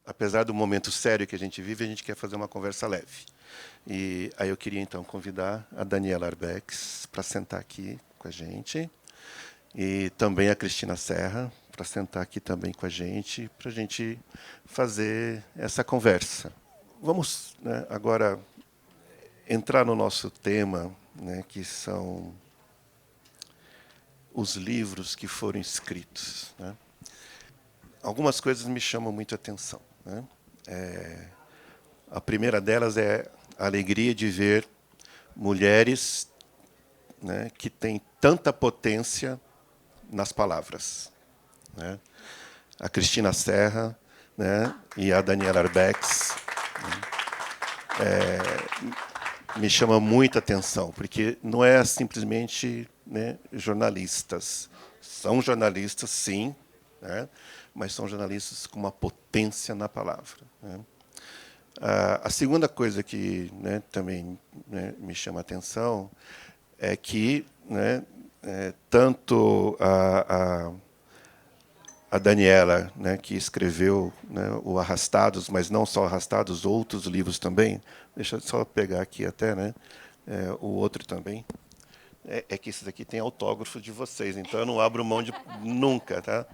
apesar do momento sério que a gente vive, a gente quer fazer uma conversa leve. E aí eu queria, então, convidar a Daniela Arbex para sentar aqui com a gente, e também a Cristina Serra para sentar aqui também com a gente, para a gente fazer essa conversa. Vamos, né, agora entrar no nosso tema, né, que são os livros que foram escritos, né? Algumas coisas me chamam muito a atenção, né? A primeira delas é a alegria de ver mulheres, né, que têm tanta potência nas palavras, né? A Cristina Serra, né, e a Daniela Arbex, me chama muita atenção, porque não é simplesmente, né, jornalistas. São jornalistas, sim, né, mas são jornalistas com uma potência na palavra, né? A segunda coisa que, né, também, né, me chama a atenção é que, né, tanto a Daniela, né, que escreveu, né, o Arrastados, mas não só Arrastados, outros livros também. Deixa eu só pegar aqui até, né, o outro também. É que esses aqui tem autógrafo de vocês, então eu não abro mão de nunca, tá?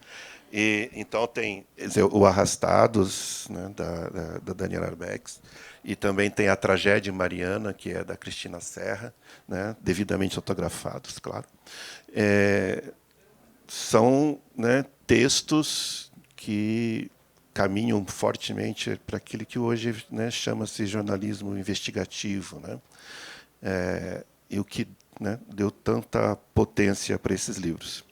E então tem, quer dizer, o Arrastados, né, da Daniela Arbex, e também tem a Tragédia Mariana, que é da Cristina Serra, né, devidamente autografados, claro. São, né, textos que caminham fortemente para aquilo que hoje, né, chama-se jornalismo investigativo, né? E o que, né, deu tanta potência para esses livros.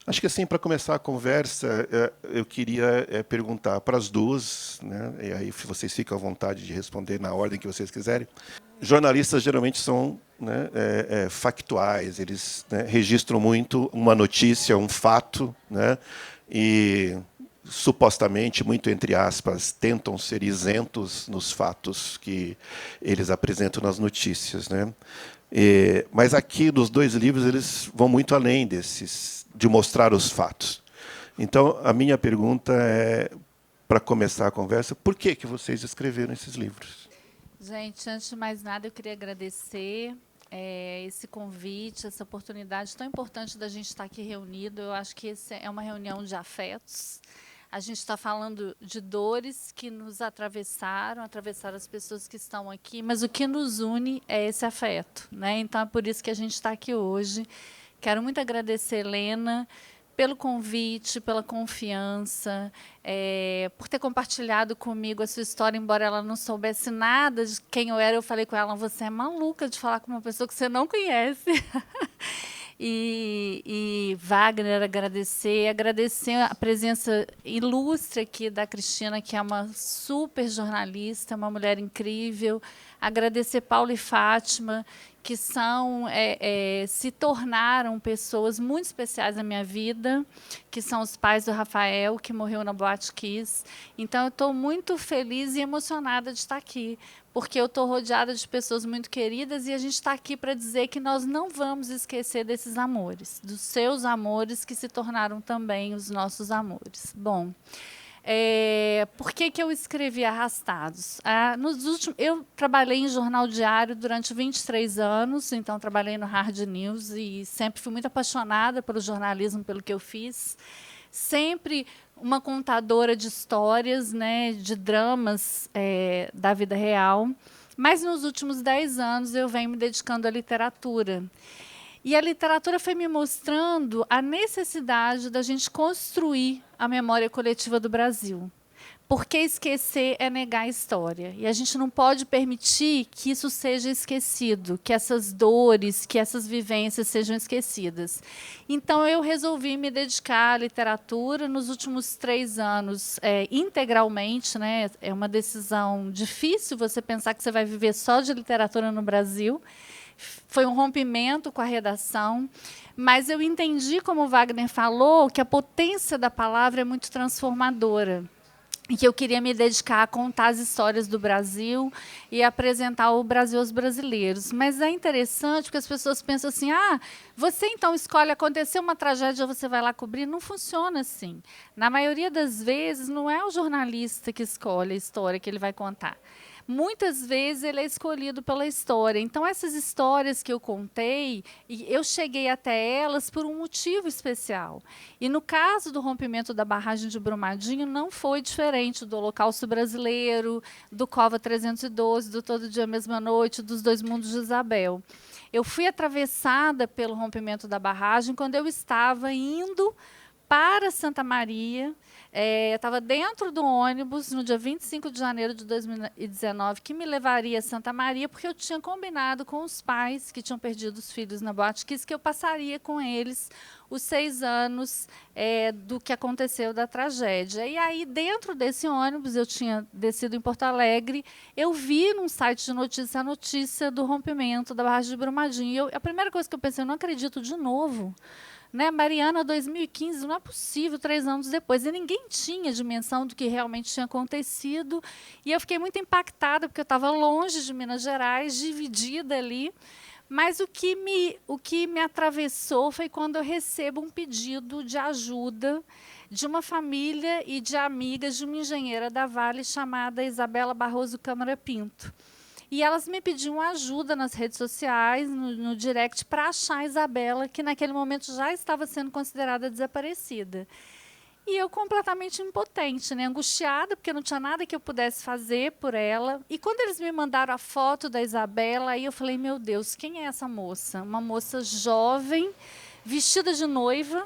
Acho que, assim, para começar a conversa, eu queria perguntar para as duas, né, e aí vocês ficam à vontade de responder na ordem que vocês quiserem. Jornalistas geralmente são, né, factuais, eles, né, registram muito uma notícia, um fato, né, e supostamente, muito entre aspas, tentam ser isentos nos fatos que eles apresentam nas notícias, né? Mas aqui, nos dois livros, eles vão muito além de mostrar os fatos. Então, a minha pergunta é, para começar a conversa, por que vocês escreveram esses livros? Gente, antes de mais nada, eu queria agradecer esse convite, essa oportunidade tão importante da gente estar aqui reunido. Eu acho que essa é uma reunião de afetos. A gente está falando de dores que nos atravessaram as pessoas que estão aqui, mas o que nos une é esse afeto, né? Então, é por isso que a gente está aqui hoje. Quero muito agradecer, Helena, pelo convite, pela confiança, por ter compartilhado comigo a sua história, embora ela não soubesse nada de quem eu era. Eu falei com ela, você é maluca de falar com uma pessoa que você não conhece. E Wagner, agradecer a presença ilustre aqui da Cristina, que é uma super jornalista, uma mulher incrível. Agradecer Paulo e Fátima, que se tornaram pessoas muito especiais na minha vida, que são os pais do Rafael, que morreu na Boate Kiss. Então, eu estou muito feliz e emocionada de estar aqui, porque eu estou rodeada de pessoas muito queridas e a gente está aqui para dizer que nós não vamos esquecer desses amores, dos seus amores que se tornaram também os nossos amores. Bom, por que eu escrevi Arrastados? Eu trabalhei em jornal diário durante 23 anos, então trabalhei no Hard News e sempre fui muito apaixonada pelo jornalismo, pelo que eu fiz. Sempre uma contadora de histórias, né, de dramas da vida real. Mas nos últimos 10 anos eu venho me dedicando à literatura. E a literatura foi me mostrando a necessidade da gente construir a memória coletiva do Brasil. Porque esquecer é negar a história. E a gente não pode permitir que isso seja esquecido, que essas dores, que essas vivências sejam esquecidas. Então, eu resolvi me dedicar à literatura nos últimos 3 anos, integralmente, né? É uma decisão difícil você pensar que você vai viver só de literatura no Brasil. Foi um rompimento com a redação, mas eu entendi, como o Wagner falou, que a potência da palavra é muito transformadora. e que eu queria me dedicar a contar as histórias do Brasil e apresentar o Brasil aos brasileiros. Mas é interessante porque as pessoas pensam assim: ah, você então escolhe, aconteceu uma tragédia, você vai lá cobrir. Não funciona assim. Na maioria das vezes, não é o jornalista que escolhe a história que ele vai contar. Muitas vezes ele é escolhido pela história. Então, essas histórias que eu contei, eu cheguei até elas por um motivo especial. E no caso do rompimento da barragem de Brumadinho, não foi diferente do Holocausto Brasileiro, do Cova 312, do Todo Dia Mesma Noite, dos Dois Mundos de Isabel. Eu fui atravessada pelo rompimento da barragem quando eu estava indo para Santa Maria. Eu estava dentro do ônibus no dia 25 de janeiro de 2019, que me levaria a Santa Maria, porque eu tinha combinado com os pais que tinham perdido os filhos na Boate Kiss que eu passaria com eles os 6 anos do que aconteceu da tragédia. E aí, dentro desse ônibus, eu tinha descido em Porto Alegre, eu vi num site de notícia a notícia do rompimento da barragem de Brumadinho. A primeira coisa que eu pensei, eu não acredito de novo. Né, Mariana, 2015, não é possível, 3 anos depois. E ninguém tinha dimensão do que realmente tinha acontecido. E eu fiquei muito impactada, porque eu estava longe de Minas Gerais, dividida ali. Mas o que me atravessou foi quando eu recebo um pedido de ajuda de uma família e de amigas de uma engenheira da Vale chamada Isabela Barroso Câmara Pinto. E elas me pediam ajuda nas redes sociais, no direct, para achar a Isabela, que naquele momento já estava sendo considerada desaparecida. E eu completamente impotente, né? Angustiada, porque não tinha nada que eu pudesse fazer por ela. E quando eles me mandaram a foto da Isabela, aí eu falei, meu Deus, quem é essa moça? Uma moça jovem, vestida de noiva,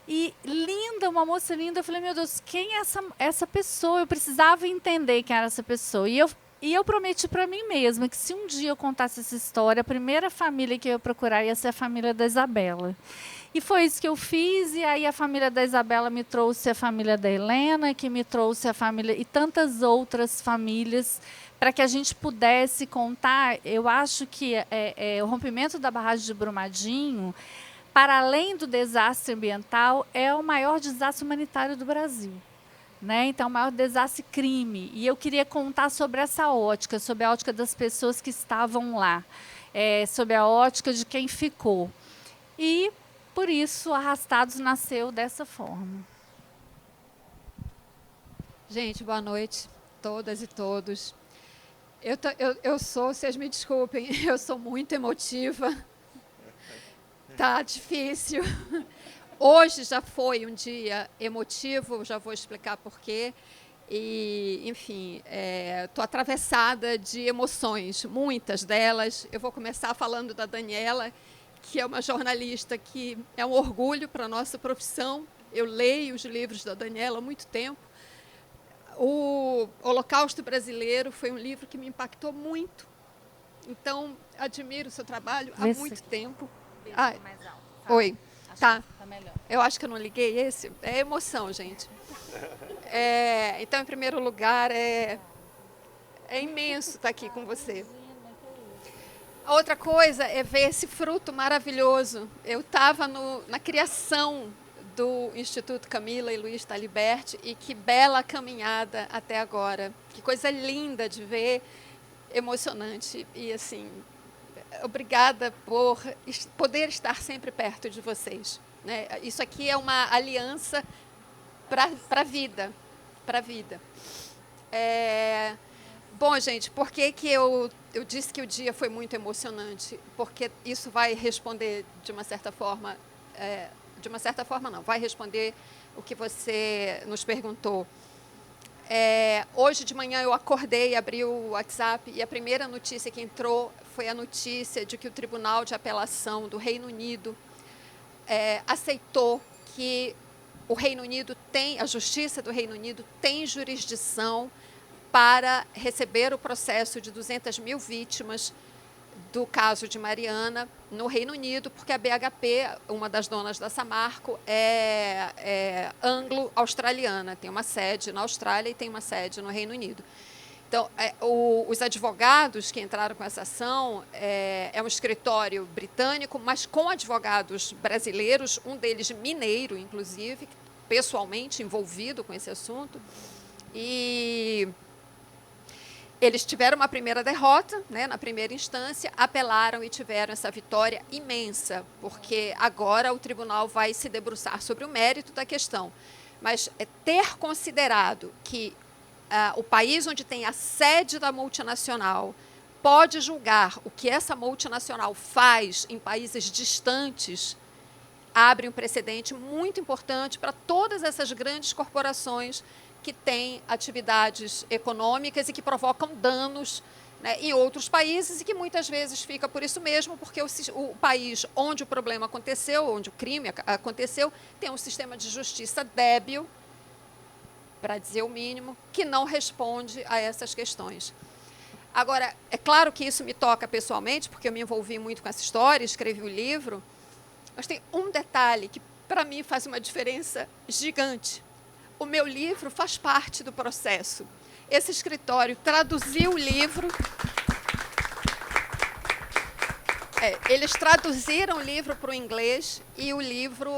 e linda, uma moça linda. Eu falei, meu Deus, quem é essa pessoa? Eu precisava entender quem era essa pessoa. E eu prometi para mim mesma que se um dia eu contasse essa história, a primeira família que eu ia procurar ia ser a família da Isabela. E foi isso que eu fiz, e aí a família da Isabela me trouxe a família da Helena, que me trouxe a família e tantas outras famílias, para que a gente pudesse contar. Eu acho que o rompimento da barragem de Brumadinho, para além do desastre ambiental, é o maior desastre humanitário do Brasil. Né? Então, o maior desastre crime. E eu queria contar sobre essa ótica, sobre a ótica das pessoas que estavam lá, sobre a ótica de quem ficou. E, por isso, Arrastados nasceu dessa forma. Gente, boa noite, todas e todos. Eu sou, vocês me desculpem, eu sou muito emotiva. Tá difícil. Hoje já foi um dia emotivo, já vou explicar por quê. E, enfim, estou atravessada de emoções, muitas delas. Eu vou começar falando da Daniela, que é uma jornalista que é um orgulho para a nossa profissão. Eu leio os livros da Daniela há muito tempo. O Holocausto Brasileiro foi um livro que me impactou muito. Então, admiro o seu trabalho há muito tempo. Mais alto, tá? Oi. Tá. Tá melhor. Eu acho que eu não liguei esse. É emoção, gente. Então, em primeiro lugar, é imenso estar aqui com você. A outra coisa é ver esse fruto maravilhoso. Eu estava na criação do Instituto Camila e Luiz Taliberti, e que bela caminhada até agora. Que coisa linda de ver, emocionante. E, assim, obrigada por poder estar sempre perto de vocês. Né? Isso aqui é uma aliança para a vida. Bom, gente, por que eu disse que o dia foi muito emocionante? Porque isso vai responder de uma certa forma, não, vai responder o que você nos perguntou. Hoje de manhã eu acordei, abri o WhatsApp e a primeira notícia que entrou foi a notícia de que o Tribunal de Apelação do Reino Unido aceitou que o Reino Unido a Justiça do Reino Unido tem jurisdição para receber o processo de 200 mil vítimas do caso de Mariana no Reino Unido, porque a BHP, uma das donas da Samarco, é anglo-australiana, tem uma sede na Austrália e tem uma sede no Reino Unido. Então, os advogados que entraram com essa ação é um escritório britânico, mas com advogados brasileiros, um deles mineiro, inclusive, pessoalmente envolvido com esse assunto. E eles tiveram uma primeira derrota, né, na primeira instância, apelaram e tiveram essa vitória imensa, porque agora o tribunal vai se debruçar sobre o mérito da questão. Mas ter considerado que o país onde tem a sede da multinacional pode julgar o que essa multinacional faz em países distantes, abre um precedente muito importante para todas essas grandes corporações que têm atividades econômicas e que provocam danos, né, em outros países, e que muitas vezes fica por isso mesmo, porque o país onde o problema aconteceu, onde o crime aconteceu, tem um sistema de justiça débil, para dizer o mínimo, que não responde a essas questões. Agora, é claro que isso me toca pessoalmente, porque eu me envolvi muito com essa história, escrevi o livro, mas tem um detalhe que, para mim, faz uma diferença gigante. O meu livro faz parte do processo. Esse escritório traduziu o livro. Eles traduziram o livro para o inglês e o livro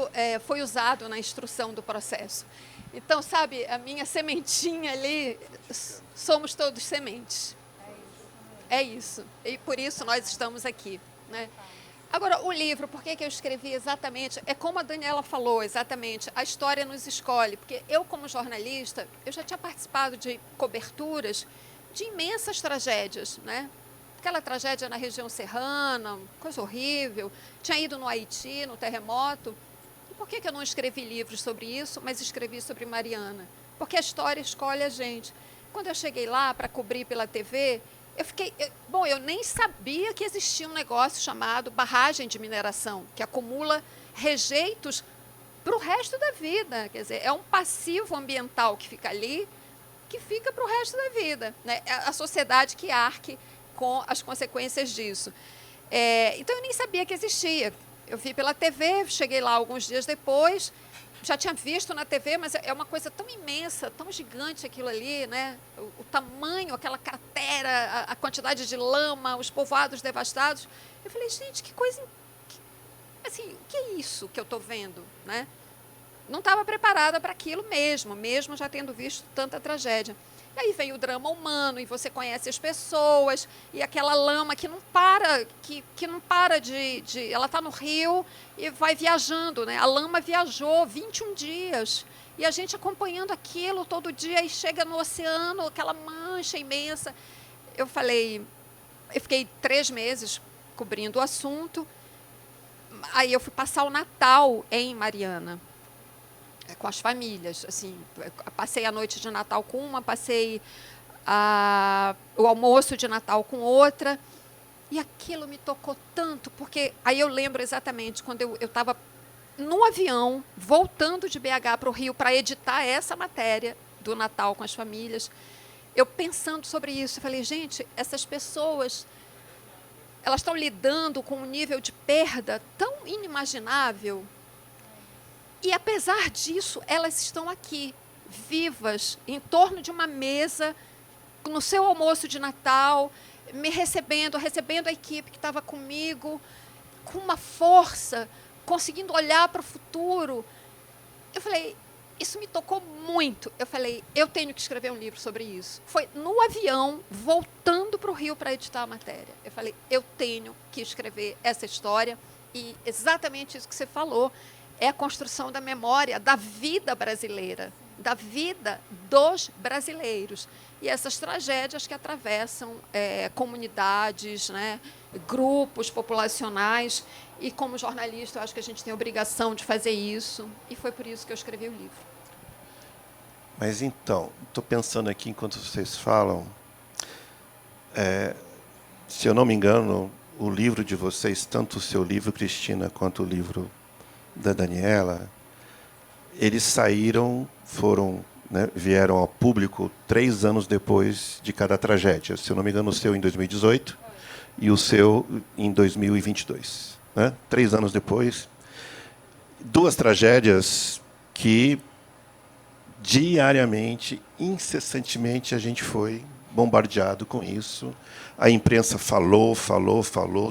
foi usado na instrução do processo. Então, sabe, a minha sementinha ali, somos todos sementes. É isso. E por isso nós estamos aqui, né? Agora, o livro, por que eu escrevi exatamente? É como a Daniela falou, exatamente, a história nos escolhe. Porque eu, como jornalista, eu já tinha participado de coberturas de imensas tragédias, né? Aquela tragédia na região serrana, coisa horrível. Tinha ido no Haiti, no terremoto. E por que eu não escrevi livros sobre isso, mas escrevi sobre Mariana? Porque a história escolhe a gente. Quando eu cheguei lá para cobrir pela TV, eu nem sabia que existia um negócio chamado barragem de mineração, que acumula rejeitos para o resto da vida. Quer dizer, é um passivo ambiental que fica ali, que fica para o resto da vida, né? É a sociedade que arque com as consequências disso. Então, eu nem sabia que existia. Eu vi pela TV, cheguei lá alguns dias depois, já tinha visto na TV, mas é uma coisa tão imensa, tão gigante aquilo ali, né? O tamanho, aquela cratera, a quantidade de lama, os povoados devastados. Eu falei, gente, que coisa... assim, o que é isso que eu estou vendo, né? Não estava preparada para aquilo mesmo já tendo visto tanta tragédia. E aí vem o drama humano, e você conhece as pessoas, e aquela lama que não para, que não para de... Ela está no rio e vai viajando, né? A lama viajou 21 dias, e a gente acompanhando aquilo todo dia, e chega no oceano, aquela mancha imensa. Eu fiquei 3 meses cobrindo o assunto, aí eu fui passar o Natal em Mariana, com as famílias, assim, passei a noite de Natal com uma, passei o almoço de Natal com outra, e aquilo me tocou tanto, porque aí eu lembro exatamente quando eu estava no avião, voltando de BH para o Rio para editar essa matéria do Natal com as famílias, eu pensando sobre isso, eu falei, gente, essas pessoas, elas estão lidando com um nível de perda tão inimaginável. E, apesar disso, elas estão aqui, vivas, em torno de uma mesa, no seu almoço de Natal, me recebendo a equipe que estava comigo, com uma força, conseguindo olhar para o futuro. Eu falei, isso me tocou muito. Eu falei, eu tenho que escrever um livro sobre isso. Foi no avião, voltando para o Rio para editar a matéria. Eu falei, eu tenho que escrever essa história, e exatamente isso que você falou, é a construção da memória da vida brasileira, da vida dos brasileiros. E essas tragédias que atravessam comunidades, né, grupos populacionais. E, como jornalista, eu acho que a gente tem a obrigação de fazer isso. E foi por isso que eu escrevi o livro. Mas, então, estou pensando aqui, enquanto vocês falam, se eu não me engano, o livro de vocês, tanto o seu livro, Cristina, quanto o livro da Daniela, eles vieram ao público 3 anos depois de cada tragédia. Se eu não me engano, o seu em 2018 e o seu em 2022. Né? 3 anos depois. 2 tragédias que diariamente, incessantemente, a gente foi bombardeado com isso. A imprensa falou,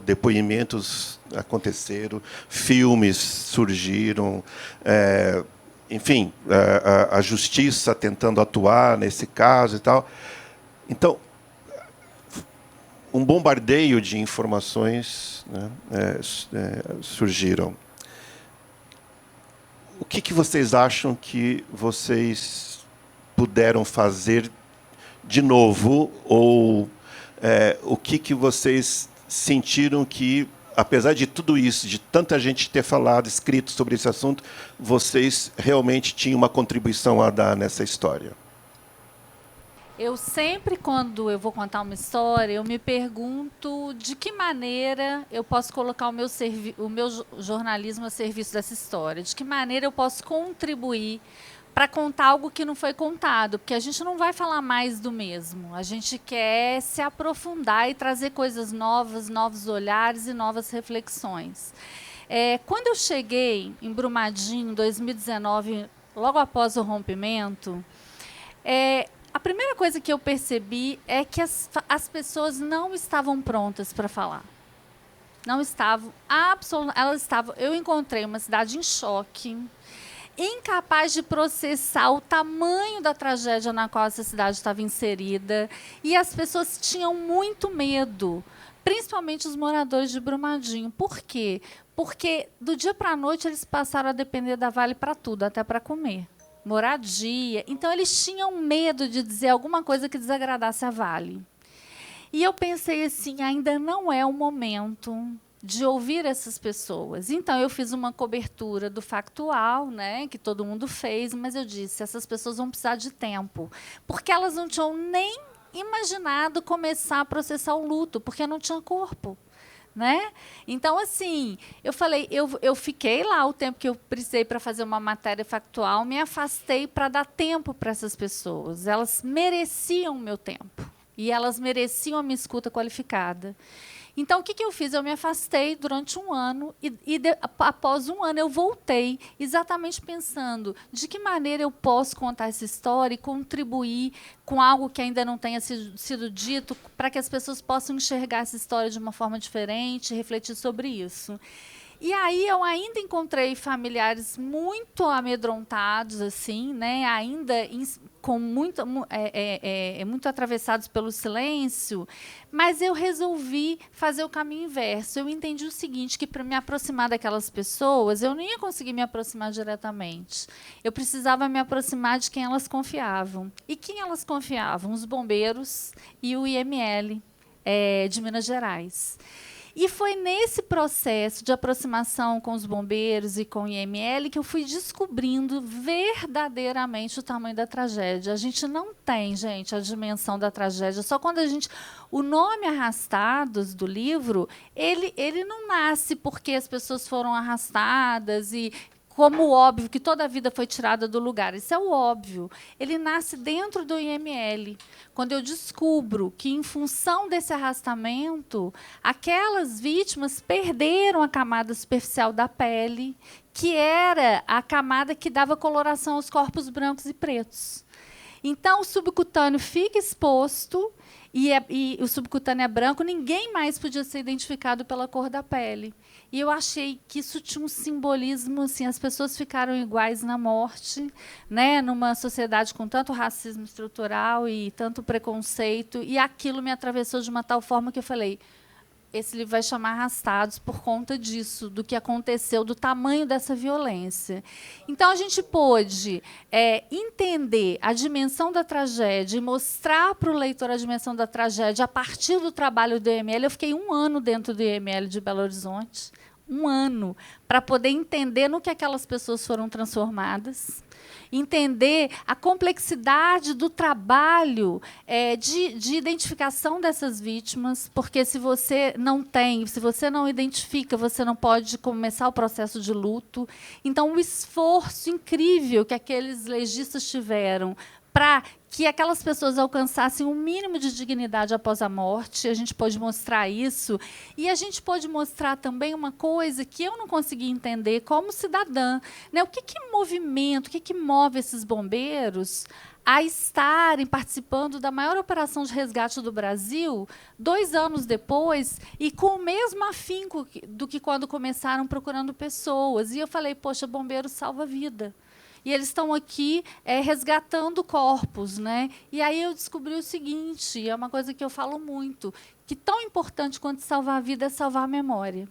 depoimentos aconteceram, filmes surgiram, enfim, a justiça tentando atuar nesse caso e tal. Então, um bombardeio de informações, né, surgiram. O que vocês acham que vocês puderam fazer de novo? Ou o que vocês sentiram que, apesar de tudo isso, de tanta gente ter falado, escrito sobre esse assunto, vocês realmente tinham uma contribuição a dar nessa história? Eu sempre, quando eu vou contar uma história, eu me pergunto de que maneira eu posso colocar o meu jornalismo a serviço dessa história, de que maneira eu posso contribuir para contar algo que não foi contado, porque a gente não vai falar mais do mesmo, a gente quer se aprofundar e trazer coisas novas, novos olhares e novas reflexões. Quando eu cheguei em Brumadinho, em 2019, logo após o rompimento, a primeira coisa que eu percebi é que as pessoas não estavam prontas para falar. Não estavam, elas estavam. Eu encontrei uma cidade em choque, incapaz de processar o tamanho da tragédia na qual essa cidade estava inserida, e as pessoas tinham muito medo, principalmente os moradores de Brumadinho. Por quê? Porque do dia para a noite eles passaram a depender da Vale para tudo, até para comer. Moradia. Então, eles tinham medo de dizer alguma coisa que desagradasse a Vale. E eu pensei assim, ainda não é o momento de ouvir essas pessoas. Então, eu fiz uma cobertura do factual, né, que todo mundo fez, mas eu disse, essas pessoas vão precisar de tempo, porque elas não tinham nem imaginado começar a processar o luto, porque não tinha corpo. Né? Então, assim, eu falei, eu fiquei lá o tempo que eu precisei para fazer uma matéria factual, me afastei para dar tempo para essas pessoas. Elas mereciam o meu tempo e elas mereciam a minha escuta qualificada. Então, o que eu fiz? Eu me afastei durante um ano e após um ano eu voltei, exatamente pensando de que maneira eu posso contar essa história e contribuir com algo que ainda não tenha sido dito, para que as pessoas possam enxergar essa história de uma forma diferente, refletir sobre isso. E aí eu ainda encontrei familiares muito amedrontados, assim, né, ainda com muito atravessados pelo silêncio, mas eu resolvi fazer o caminho inverso. Eu entendi o seguinte, que para me aproximar daquelas pessoas, eu não ia conseguir me aproximar diretamente. Eu precisava me aproximar de quem elas confiavam. E quem elas confiavam? Os bombeiros e o IML de Minas Gerais. E foi nesse processo de aproximação com os bombeiros e com o IML que eu fui descobrindo verdadeiramente o tamanho da tragédia. A gente não tem, gente, a dimensão da tragédia. Só quando a gente... O nome Arrastados do livro, ele não nasce porque as pessoas foram arrastadas e... como óbvio que toda a vida foi tirada do lugar. Isso é o óbvio. Ele nasce dentro do IML. Quando eu descubro que, em função desse arrastamento, aquelas vítimas perderam a camada superficial da pele, que era a camada que dava coloração aos corpos brancos e pretos. Então, o subcutâneo fica exposto, e o subcutâneo é branco, ninguém mais podia ser identificado pela cor da pele. E eu achei que isso tinha um simbolismo, assim, as pessoas ficaram iguais na morte, né, numa sociedade com tanto racismo estrutural e tanto preconceito, e aquilo me atravessou de uma tal forma que eu falei, esse livro vai chamar Arrastados por conta disso, do que aconteceu, do tamanho dessa violência. Então, a gente pôde entender a dimensão da tragédia e mostrar para o leitor a dimensão da tragédia a partir do trabalho do IML. Eu fiquei 1 ano dentro do IML de Belo Horizonte, 1 ano, para poder entender no que aquelas pessoas foram transformadas, entender a complexidade do trabalho de identificação dessas vítimas, porque se você não tem, se você não identifica, você não pode começar o processo de luto. Então, o esforço incrível que aqueles legistas tiveram para que aquelas pessoas alcançassem um mínimo de dignidade após a morte, a gente pôde mostrar isso. E a gente pôde mostrar também uma coisa que eu não consegui entender como cidadã, né? O que movimenta, o que move esses bombeiros a estarem participando da maior operação de resgate do Brasil 2 anos depois e com o mesmo afinco do que quando começaram procurando pessoas. E eu falei, poxa, bombeiro salva vida. e eles estão aqui resgatando corpos, né? E aí eu descobri o seguinte, é uma coisa que eu falo muito, que tão importante quanto salvar a vida é salvar a memória.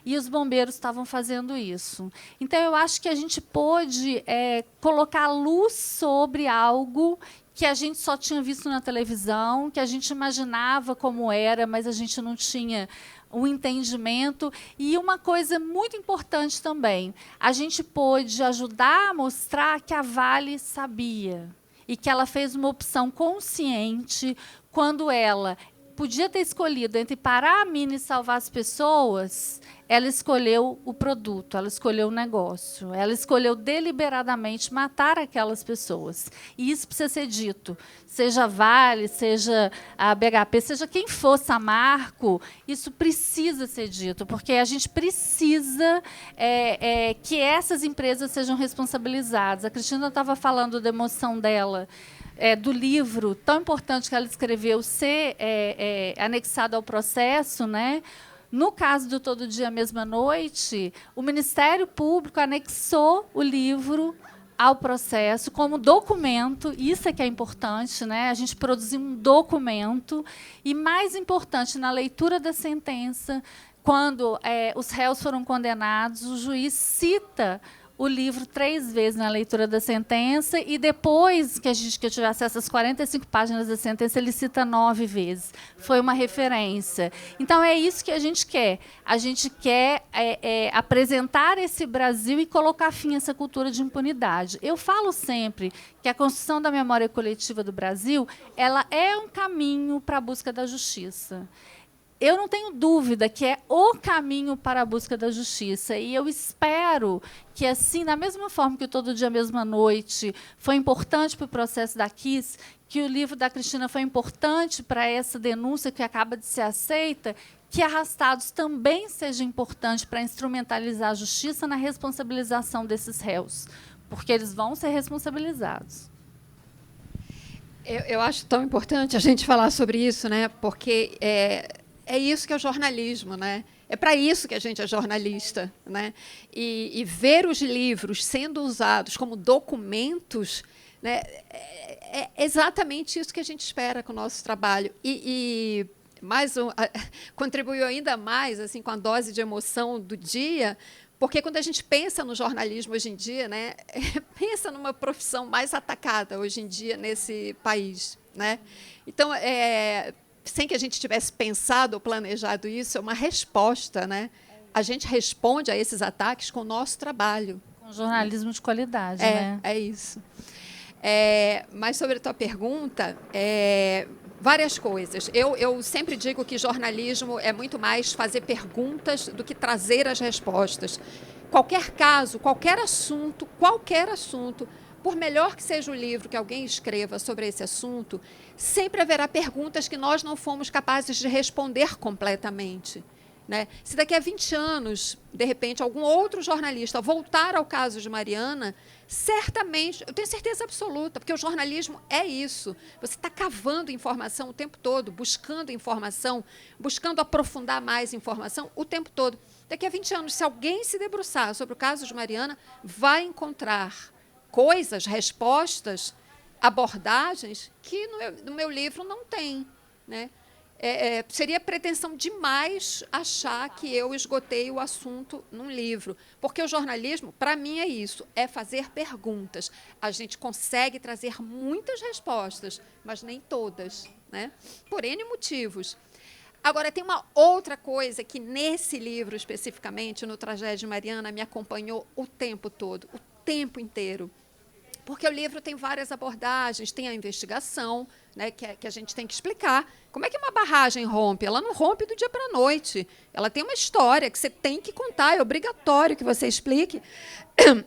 E os bombeiros estavam fazendo isso. Então, eu acho que a gente pôde colocar luz sobre algo que a gente só tinha visto na televisão, que a gente imaginava como era, mas a gente não tinha um entendimento. E uma coisa muito importante também, a gente pôde ajudar a mostrar que a Vale sabia e que ela fez uma opção consciente quando ela podia ter escolhido entre parar a mina e salvar as pessoas, ela escolheu o produto, ela escolheu o negócio, ela escolheu deliberadamente matar aquelas pessoas. E isso precisa ser dito. Seja a Vale, seja a BHP, seja quem for, Samarco, isso precisa ser dito, porque a gente precisa que essas empresas sejam responsabilizadas. A Cristina estava falando da emoção dela, do livro tão importante que ela escreveu ser anexado ao processo, né? No caso do Todo Dia, Mesma Noite, o Ministério Público anexou o livro ao processo como documento, isso é que é importante, né? A gente produziu um documento, e mais importante, na leitura da sentença, quando os réus foram condenados, o juiz cita o livro 3 vezes na leitura da sentença, e depois que eu tive acesso às 45 páginas da sentença, ele cita 9 vezes. Foi uma referência. Então, é isso que a gente quer. A gente quer apresentar esse Brasil e colocar fim a essa cultura de impunidade. Eu falo sempre que a construção da memória coletiva do Brasil, ela é um caminho para a busca da justiça. Eu não tenho dúvida que é o caminho para a busca da justiça. E eu espero que, assim, da mesma forma que o Todo Dia, Mesma Noite foi importante para o processo da Kiss, que o livro da Cristina foi importante para essa denúncia que acaba de ser aceita, que Arrastados também seja importante para instrumentalizar a justiça na responsabilização desses réus, porque eles vão ser responsabilizados. Eu acho tão importante a gente falar sobre isso, né? Porque é isso que é o jornalismo, né? É para isso que a gente é jornalista, né? E ver os livros sendo usados como documentos, né, é exatamente isso que a gente espera com o nosso trabalho. E contribuiu ainda mais assim, com a dose de emoção do dia, porque quando a gente pensa no jornalismo hoje em dia, né, pensa numa profissão mais atacada hoje em dia nesse país, né? Então, sem que a gente tivesse pensado ou planejado isso, é uma resposta, né? A gente responde a esses ataques com o nosso trabalho. Com jornalismo de qualidade, né? É isso. Mas sobre a tua pergunta, várias coisas. Eu sempre digo que jornalismo é muito mais fazer perguntas do que trazer as respostas. Qualquer caso, qualquer assunto, por melhor que seja o livro que alguém escreva sobre esse assunto, sempre haverá perguntas que nós não fomos capazes de responder completamente, né? Se daqui a 20 anos, de repente, algum outro jornalista voltar ao caso de Mariana, certamente, eu tenho certeza absoluta, porque o jornalismo é isso. Você está cavando informação o tempo todo, buscando informação, buscando aprofundar mais informação o tempo todo. Daqui a 20 anos, se alguém se debruçar sobre o caso de Mariana, vai encontrar coisas, respostas, abordagens que no meu livro não tem, né? Seria pretensão demais achar que eu esgotei o assunto num livro, porque o jornalismo, para mim, é isso, é fazer perguntas. A gente consegue trazer muitas respostas, mas nem todas, né? Por N motivos. Agora, tem uma outra coisa que, nesse livro, especificamente, no Tragédia de Mariana, me acompanhou o tempo todo, o tempo inteiro. Porque o livro tem várias abordagens, tem a investigação, né, que a gente tem que explicar. Como é que uma barragem rompe? Ela não rompe do dia para a noite. Ela tem uma história que você tem que contar, é obrigatório que você explique.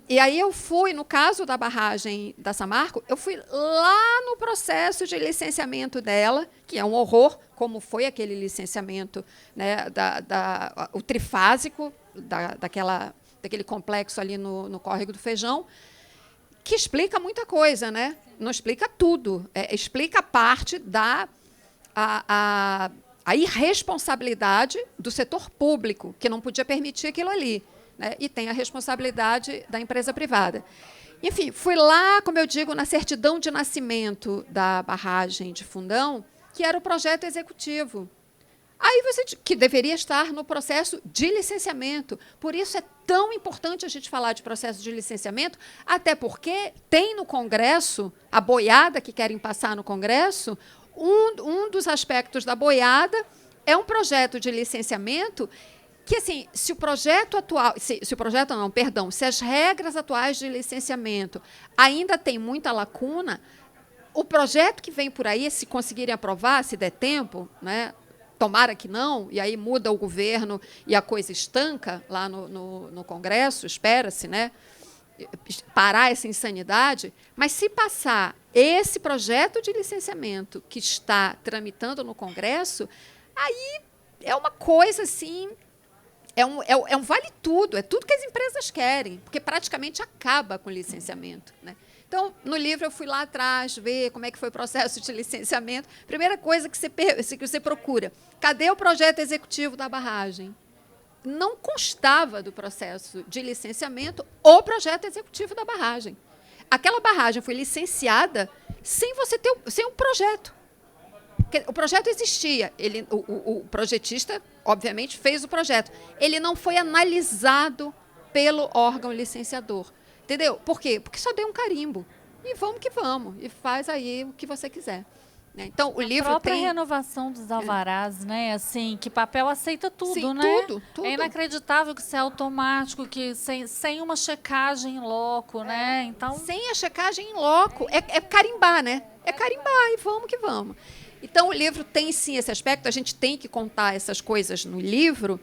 E aí eu fui, no caso da barragem da Samarco, eu fui lá no processo de licenciamento dela, que é um horror, como foi aquele licenciamento, né, o trifásico daquele complexo ali no Córrego do Feijão, que explica muita coisa, né? Não explica tudo, explica parte da irresponsabilidade do setor público, que não podia permitir aquilo ali, né? E tem a responsabilidade da empresa privada. Enfim, fui lá, como eu digo, na certidão de nascimento da barragem de Fundão, que era o projeto executivo. Aí que deveria estar no processo de licenciamento. Por isso é tão importante a gente falar de processo de licenciamento, até porque tem no Congresso, a boiada que querem passar no Congresso, um dos aspectos da boiada é um projeto de licenciamento que, assim, se as regras atuais de licenciamento ainda têm muita lacuna, o projeto que vem por aí, se conseguirem aprovar, se der tempo, né, tomara que não, e aí muda o governo e a coisa estanca lá no Congresso, espera-se, né, parar essa insanidade, mas se passar esse projeto de licenciamento que está tramitando no Congresso, aí é uma coisa assim, é um vale tudo, é tudo que as empresas querem, porque praticamente acaba com o licenciamento, né? Então, no livro, eu fui lá atrás ver como é que foi o processo de licenciamento. Primeira coisa que você procura, cadê o projeto executivo da barragem? Não constava do processo de licenciamento o projeto executivo da barragem. Aquela barragem foi licenciada sem você ter sem um projeto. O projeto existia, o projetista, obviamente, fez o projeto. Ele não foi analisado pelo órgão licenciador. Entendeu? Por quê? Porque só deu um carimbo. E vamos que vamos. E faz aí o que você quiser. Né? Então, o livro tem... A própria tem... renovação dos alvarás, né? Assim, que papel aceita tudo, Sim, né? Tudo. É inacreditável que isso é automático, que sem uma checagem em loco, né? Então... Sem a checagem em loco. É carimbar, né? É carimbar e vamos que vamos. Então, o livro tem, sim, esse aspecto. A gente tem que contar essas coisas no livro,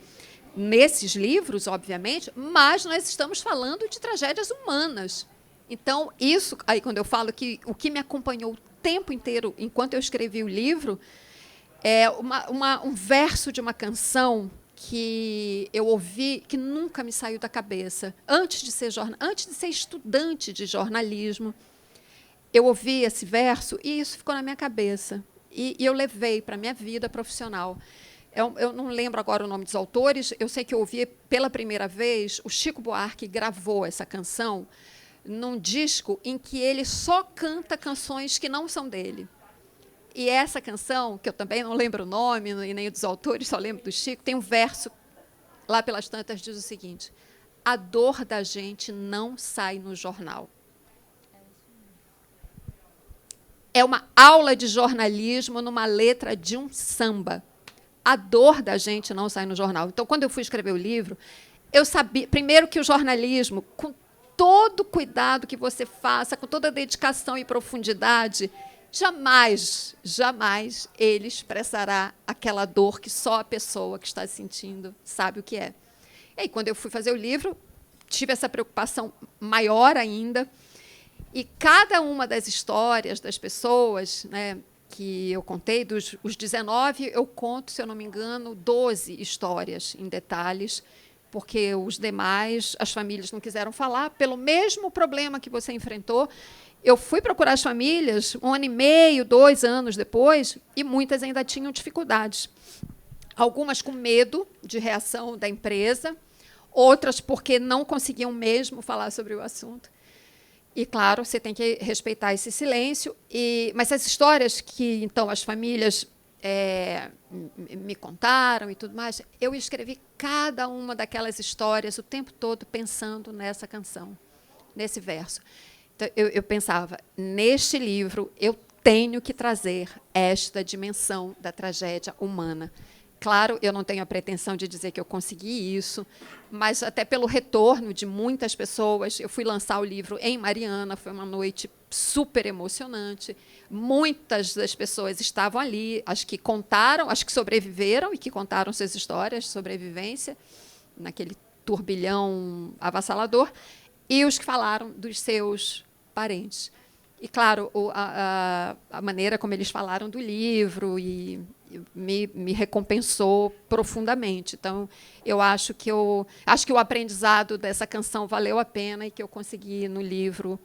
nesses livros, obviamente, mas nós estamos falando de tragédias humanas. Então, isso, aí quando eu falo que o que me acompanhou o tempo inteiro, enquanto eu escrevi o livro, é um verso de uma canção que eu ouvi, que nunca me saiu da cabeça. Antes de ser estudante de jornalismo, eu ouvi esse verso e isso ficou na minha cabeça. E eu levei para a minha vida profissional. Eu não lembro agora o nome dos autores, eu sei que eu ouvi pela primeira vez, o Chico Buarque gravou essa canção num disco em que ele só canta canções que não são dele. E essa canção, que eu também não lembro o nome e nem dos autores, só lembro do Chico, tem um verso, lá pelas tantas, diz o seguinte: a dor da gente não sai no jornal. É uma aula de jornalismo numa letra de um samba. A dor da gente não sai no jornal. Então, quando eu fui escrever o livro, eu sabia, primeiro, que o jornalismo, com todo o cuidado que você faça, com toda a dedicação e profundidade, jamais ele expressará aquela dor que só a pessoa que está sentindo sabe o que é. E aí, quando eu fui fazer o livro, tive essa preocupação maior ainda. E cada uma das histórias das pessoas, né, que eu contei, os 19, eu conto, se eu não me engano, 12 histórias em detalhes, porque os demais, as famílias não quiseram falar, pelo mesmo problema que você enfrentou. Eu fui procurar as famílias 1 ano e meio, 2 anos depois, e muitas ainda tinham dificuldades. Algumas com medo de reação da empresa, outras porque não conseguiam mesmo falar sobre o assunto. E, claro, você tem que respeitar esse silêncio. Mas as histórias que, então, as famílias me contaram e tudo mais, eu escrevi cada uma daquelas histórias o tempo todo pensando nessa canção, nesse verso. Então, eu pensava, neste livro, eu tenho que trazer esta dimensão da tragédia humana. Claro, eu não tenho a pretensão de dizer que eu consegui isso, mas até pelo retorno de muitas pessoas, eu fui lançar o livro em Mariana, foi uma noite super emocionante. Muitas das pessoas estavam ali, as que contaram, as que sobreviveram e que contaram suas histórias de sobrevivência, naquele turbilhão avassalador, e os que falaram dos seus parentes. E, claro, a maneira como eles falaram do livro me recompensou profundamente. Então, eu acho que o aprendizado dessa canção valeu a pena e que eu consegui, no livro,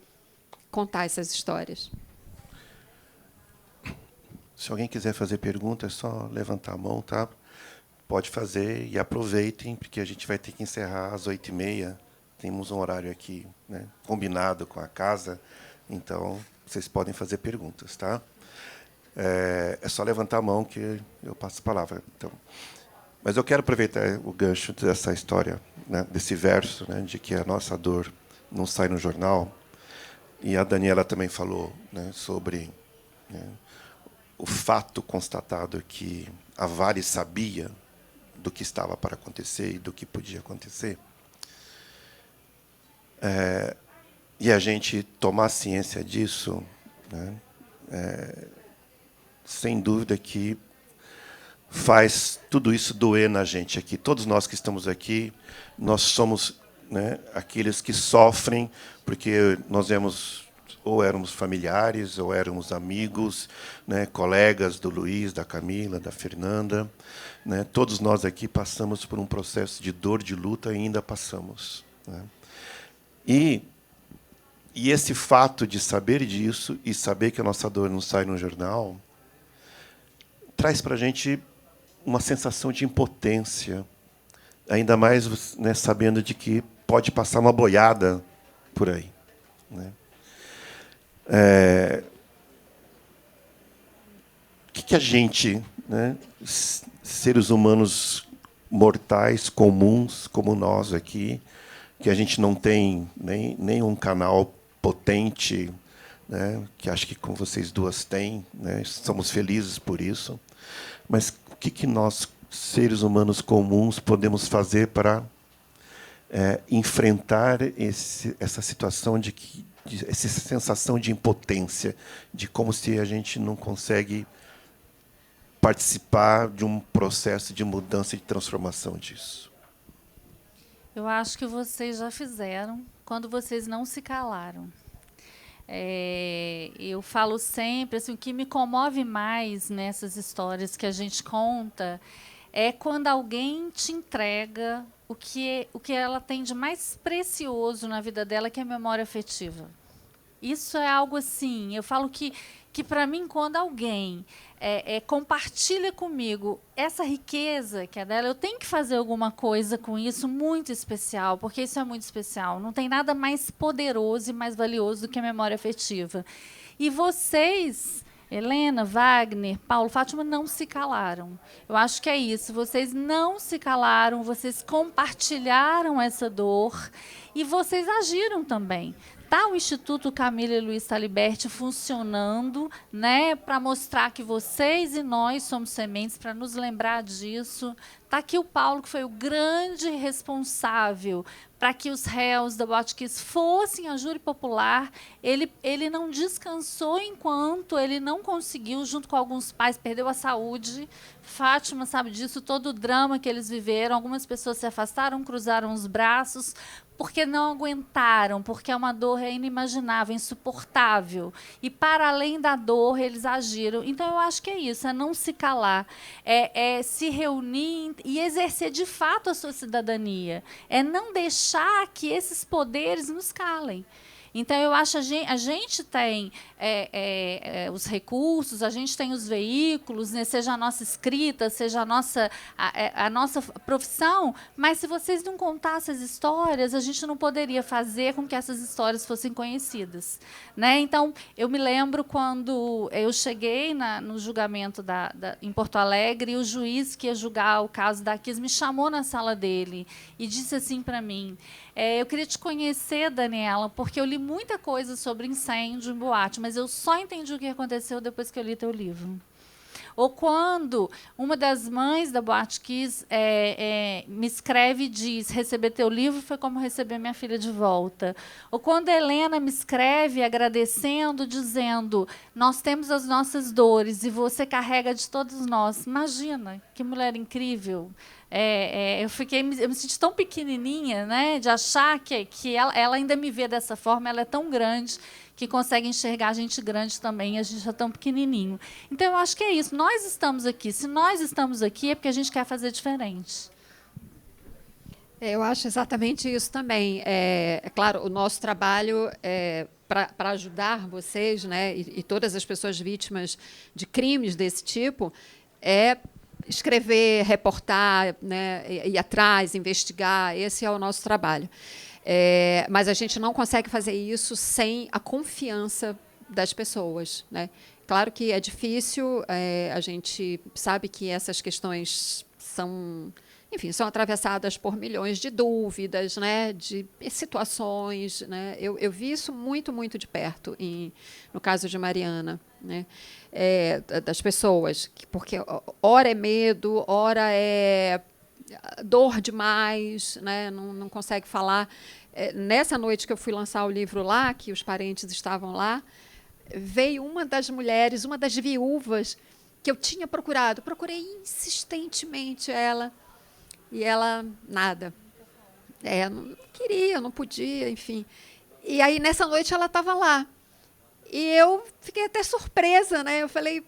contar essas histórias. Se alguém quiser fazer pergunta, é só levantar a mão, tá? Pode fazer e aproveitem, porque a gente vai ter que encerrar às 8h30 temos um horário aqui, né, combinado com a casa, então vocês podem fazer perguntas, tá? É só levantar a mão que eu passo a palavra. Então, mas eu quero aproveitar o gancho dessa história, né, desse verso, né, de que a nossa dor não sai no jornal. E a Daniela também falou, né, sobre, né, o fato constatado que a Vale sabia do que estava para acontecer e do que podia acontecer. E a gente tomar ciência disso, né, sem dúvida que faz tudo isso doer na gente aqui. Todos nós que estamos aqui, nós somos, né, aqueles que sofrem, porque nós éramos familiares, ou éramos amigos, né, colegas do Luiz, da Camila, da Fernanda. Né, todos nós aqui passamos por um processo de dor, de luta, e ainda passamos. Né. E esse fato de saber disso, e saber que a nossa dor não sai no jornal, traz para a gente uma sensação de impotência, ainda mais, né, sabendo de que pode passar uma boiada por aí. Né. O que a gente, né, seres humanos mortais, comuns, como nós aqui, que a gente não tem nem um canal potente, né, que acho que como vocês duas têm, né, somos felizes por isso, mas o que nós, seres humanos comuns, podemos fazer para enfrentar essa situação essa sensação de impotência, de como se a gente não consegue participar de um processo de mudança e de transformação disso? Eu acho que vocês já fizeram quando vocês não se calaram. Eu falo sempre, assim, o que me comove mais nessas histórias que a gente conta é quando alguém te entrega o que ela tem de mais precioso na vida dela, que é a memória afetiva. Isso é algo assim, eu falo que para mim, quando alguém compartilha comigo essa riqueza que é dela, eu tenho que fazer alguma coisa com isso muito especial, porque isso é muito especial. Não tem nada mais poderoso e mais valioso do que a memória afetiva. E vocês, Helena, Wagner, Paulo, Fátima, não se calaram. Eu acho que é isso. Vocês não se calaram, vocês compartilharam essa dor e vocês agiram também. Está o Instituto Camila e Luiz Taliberti funcionando, né, para mostrar que vocês e nós somos sementes, para nos lembrar disso. Está aqui o Paulo, que foi o grande responsável para que os réus da Botkiss fossem a júri popular. Ele não descansou enquanto ele não conseguiu, junto com alguns pais, perdeu a saúde. Fátima sabe disso, todo o drama que eles viveram. Algumas pessoas se afastaram, cruzaram os braços, porque não aguentaram, porque é uma dor inimaginável, insuportável. E, para além da dor, eles agiram. Então, eu acho que é isso, é não se calar, é se reunir e exercer, de fato, a sua cidadania. É não deixar que esses poderes nos calem. Então, eu acho que a gente tem os recursos, a gente tem os veículos, né, seja a nossa escrita, seja a nossa profissão, mas se vocês não contassem as histórias, a gente não poderia fazer com que essas histórias fossem conhecidas. Né? Então, eu me lembro quando eu cheguei no julgamento em Porto Alegre, e o juiz que ia julgar o caso da Kiss me chamou na sala dele e disse assim para mim: eu queria te conhecer, Daniela, porque eu li muita coisa sobre incêndio em boate, mas eu só entendi o que aconteceu depois que eu li teu livro. Ou quando uma das mães da Boate Kiss me escreve e diz: receber teu livro foi como receber minha filha de volta. Ou quando a Helena me escreve agradecendo, dizendo: nós temos as nossas dores e você carrega de todos nós. Imagina, que mulher incrível. Eu me senti tão pequenininha, né, de achar que ela ainda me vê dessa forma. Ela é tão grande que consegue enxergar a gente grande também, a gente é tão pequenininho. Então, eu acho que é isso. Nós estamos aqui. Se nós estamos aqui, é porque a gente quer fazer diferente. Eu acho exatamente isso também. Claro, o nosso trabalho para ajudar vocês, né, e todas as pessoas vítimas de crimes desse tipo, é escrever, reportar, né, ir atrás, investigar. Esse é o nosso trabalho. Mas a gente não consegue fazer isso sem a confiança das pessoas, né? Claro que é difícil, a gente sabe que essas questões são, enfim, são atravessadas por milhões de dúvidas, né, de situações, né? Eu vi isso muito, muito de perto no caso de Mariana, né? Das pessoas, porque ora é medo, ora é dor demais, né? Não consegue falar. Nessa noite que eu fui lançar o livro lá, que os parentes estavam lá, veio uma das mulheres, uma das viúvas que eu tinha procurado. Procurei insistentemente ela, e ela, nada. Não queria, não podia, enfim. E aí, nessa noite, ela estava lá. E eu fiquei até surpresa, né? Eu falei,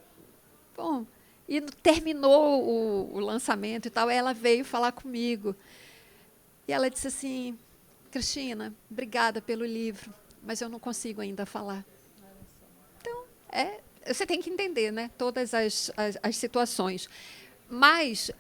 bom... E terminou o lançamento e tal, ela veio falar comigo. E ela disse assim, Cristina, obrigada pelo livro, mas eu não consigo ainda falar. Então, você tem que entender, né, todas as situações. Mas